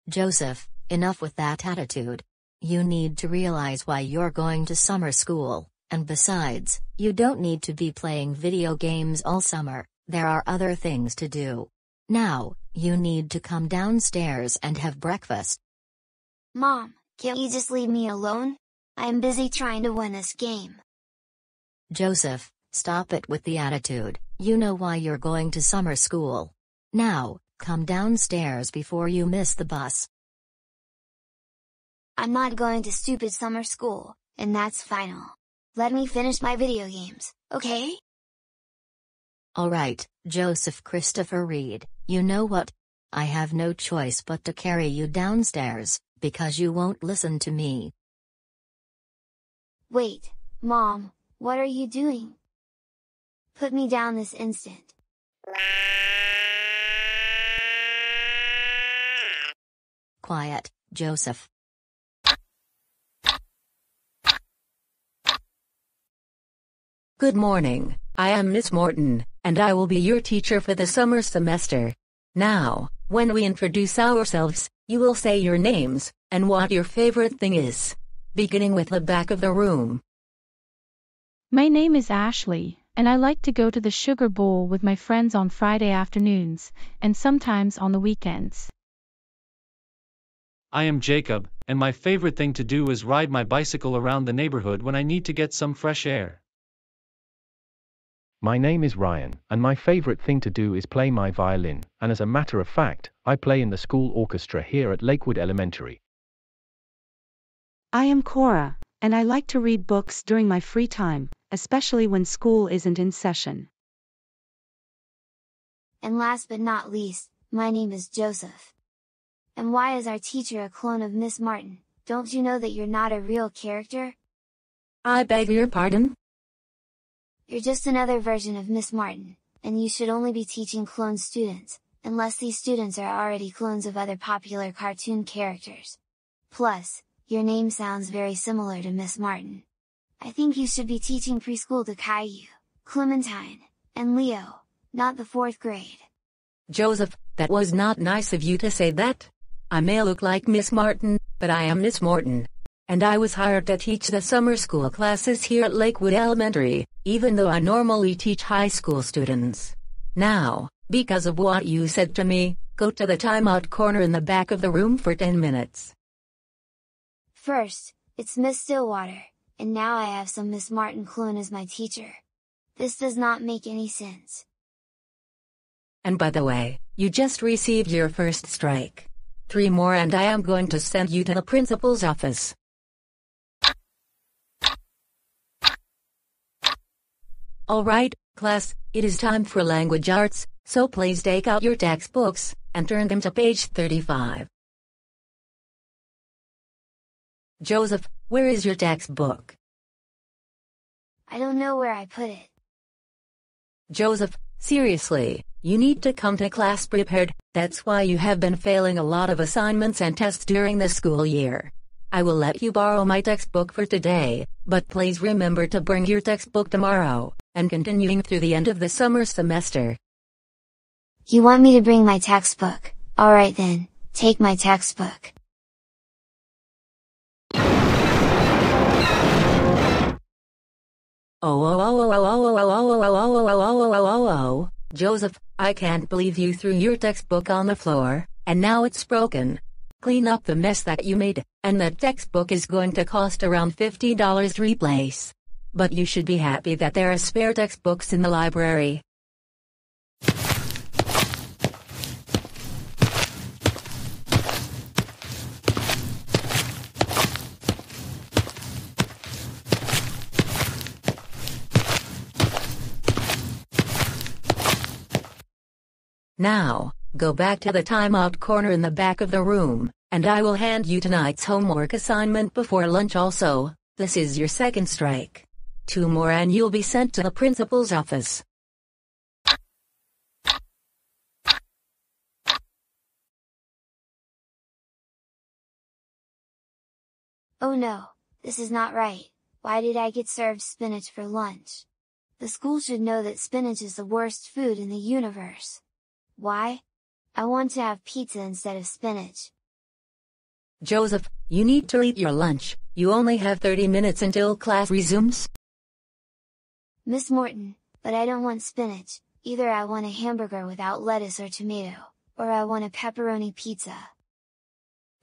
Joseph, enough with that attitude. You need to realize why you're going to summer school, and besides, you don't need to be playing video games all summer. There are other things to do. Now, you need to come downstairs and have breakfast. Mom, can't you just leave me alone? I am busy trying to win this game. Joseph, stop it with the attitude. You know why you're going to summer school. Now, come downstairs before you miss the bus. I'm not going to stupid summer school, and that's final. Let me finish my video games, okay? Alright, Joseph Christopher Reed, you know what? I have no choice but to carry you downstairs, because you won't listen to me. Wait, Mom, what are you doing? Put me down this instant. Quiet, Joseph. Good morning, I am Miss Morton, and I will be your teacher for the summer semester. Now, when we introduce ourselves, you will say your names, and what your favorite thing is. Beginning with the back of the room. My name is Ashley, and I like to go to the Sugar Bowl with my friends on Friday afternoons, and sometimes on the weekends. I am Jacob, and my favorite thing to do is ride my bicycle around the neighborhood when I need to get some fresh air. My name is Ryan, and my favorite thing to do is play my violin, and as a matter of fact, I play in the school orchestra here at Lakewood Elementary. I am Cora, and I like to read books during my free time, especially when school isn't in session. And last but not least, my name is Joseph. And why is our teacher a clone of Miss Martin? Don't you know that you're not a real character? I beg your pardon? You're just another version of Miss Martin, and you should only be teaching clone students, unless these students are already clones of other popular cartoon characters. Plus, your name sounds very similar to Miss Martin. I think you should be teaching preschool to Caillou, Clementine, and Leo, not the 4th grade. Joseph, that was not nice of you to say that. I may look like Miss Martin, but I am Miss Morton. And I was hired to teach the summer school classes here at Lakewood Elementary, even though I normally teach high school students. Now, because of what you said to me, go to the timeout corner in the back of the room for 10 minutes. First, it's Miss Stillwater, and now I have some Miss Martin clone as my teacher. This does not make any sense. And by the way, you just received your first strike. 3 more and I am going to send you to the principal's office. Alright, class, it is time for language arts, so please take out your textbooks, and turn them to page 35. Joseph, where is your textbook? I don't know where I put it. Joseph, seriously, you need to come to class prepared, that's why you have been failing a lot of assignments and tests during the school year. I will let you borrow my textbook for today, but please remember to bring your textbook tomorrow, and continuing through the end of the summer semester. You want me to bring my textbook? Alright then, take my textbook. Joseph, I can't believe you threw your textbook on the floor, and now it's broken. Clean up the mess that you made, and that textbook is going to cost around $50 to replace. But you should be happy that there are spare textbooks in the library. Now, go back to the timeout corner in the back of the room, and I will hand you tonight's homework assignment before lunch also. This is your second strike. 2 more and you'll be sent to the principal's office. Oh no, this is not right. Why did I get served spinach for lunch? The school should know that spinach is the worst food in the universe. Why? I want to have pizza instead of spinach. Joseph, you need to eat your lunch. You only have 30 minutes until class resumes. Miss Morton, but I don't want spinach. Either I want a hamburger without lettuce or tomato, or I want a pepperoni pizza.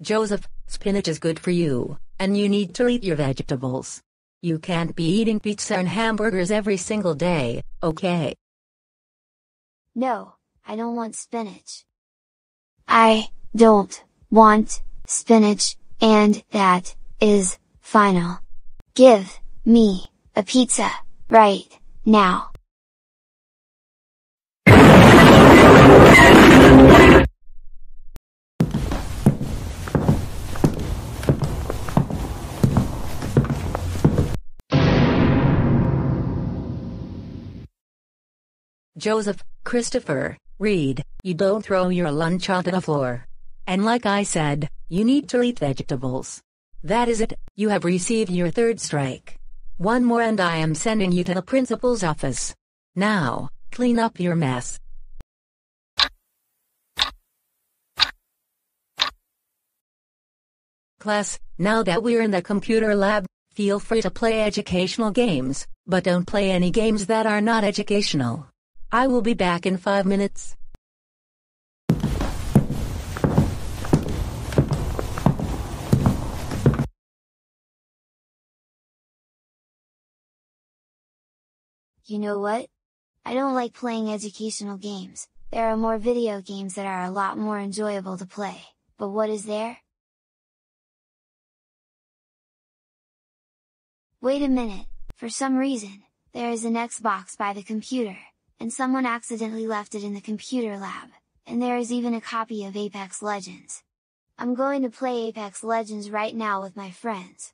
Joseph, spinach is good for you, and you need to eat your vegetables. You can't be eating pizza and hamburgers every single day, okay? No, I don't want spinach. I don't want spinach, and that is final. Give me a pizza right now. Joseph, Christopher, Reed, you don't throw your lunch onto the floor. And like I said, you need to eat vegetables. That is it, you have received your third strike. One more and I am sending you to the principal's office. Now, clean up your mess. Class, now that we're in the computer lab, feel free to play educational games, but don't play any games that are not educational. I will be back in 5 minutes. You know what? I don't like playing educational games. There are more video games that are a lot more enjoyable to play, but what is there? Wait a minute, for some reason, there is an Xbox by the computer, and someone accidentally left it in the computer lab, and there is even a copy of Apex Legends. I'm going to play Apex Legends right now with my friends.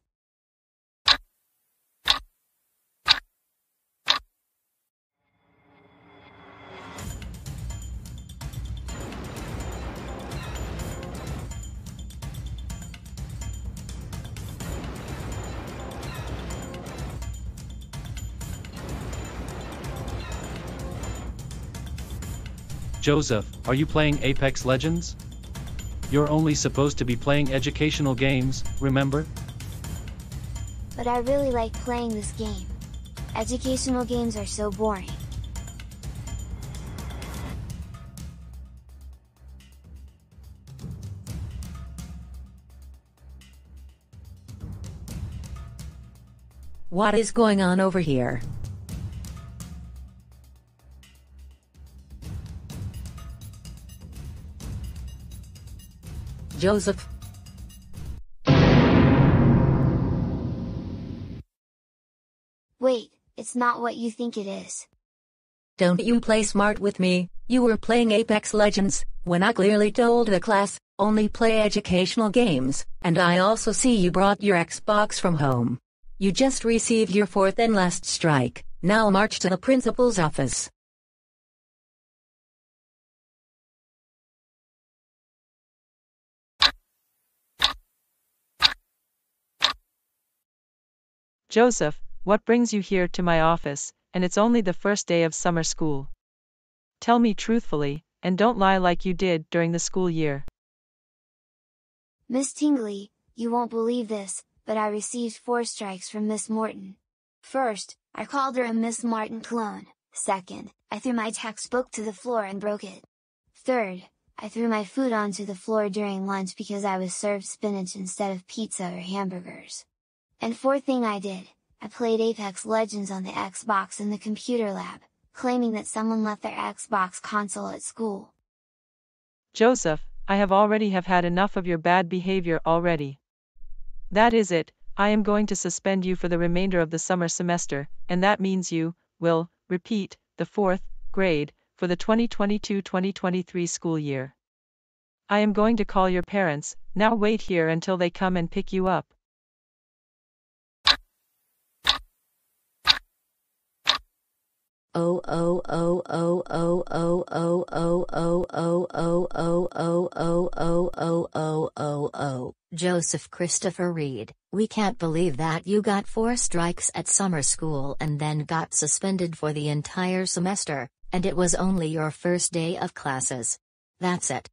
Joseph, are you playing Apex Legends? You're only supposed to be playing educational games, remember? But I really like playing this game. Educational games are so boring. What is going on over here? Joseph. Wait, it's not what you think it is. Don't you play smart with me, you were playing Apex Legends, when I clearly told the class, only play educational games, and I also see you brought your Xbox from home. You just received your fourth and last strike, now march to the principal's office. Joseph, what brings you here to my office, and it's only the first day of summer school? Tell me truthfully, and don't lie like you did during the school year. Miss Tingley, you won't believe this, but I received 4 strikes from Miss Morton. First, I called her a Miss Martin clone. Second, I threw my textbook to the floor and broke it. Third, I threw my food onto the floor during lunch because I was served spinach instead of pizza or hamburgers. And fourth thing I did, I played Apex Legends on the Xbox in the computer lab, claiming that someone left their Xbox console at school. Joseph, I have had enough of your bad behavior already. That is it, I am going to suspend you for the remainder of the summer semester, and that means you will repeat the 4th grade for the 2022-2023 school year. I am going to call your parents, now wait here until they come and pick you up. Joseph Christopher Reed, we can't believe that you got 4 strikes at summer school and then got suspended for the entire semester, and it was only your first day of classes. That's it.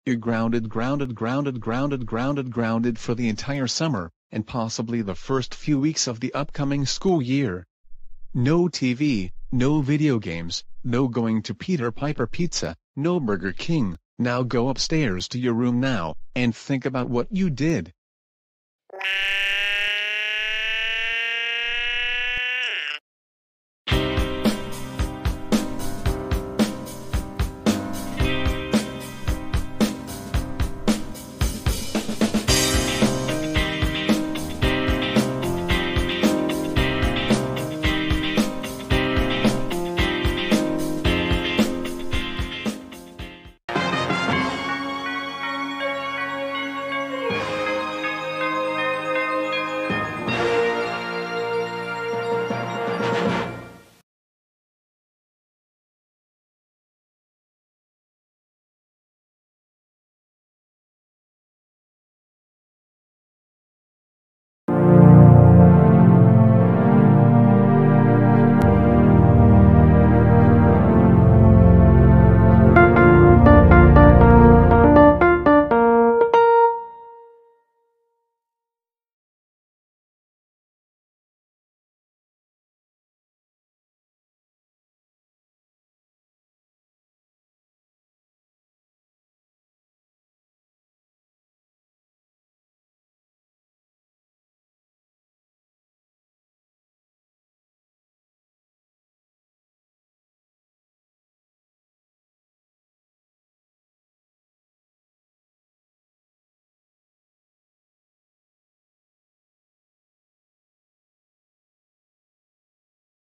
You're grounded for the entire summer, and possibly the first few weeks of the upcoming school year. No TV, no video games, no going to Peter Piper Pizza, no Burger King. Now go upstairs to your room now, and think about what you did.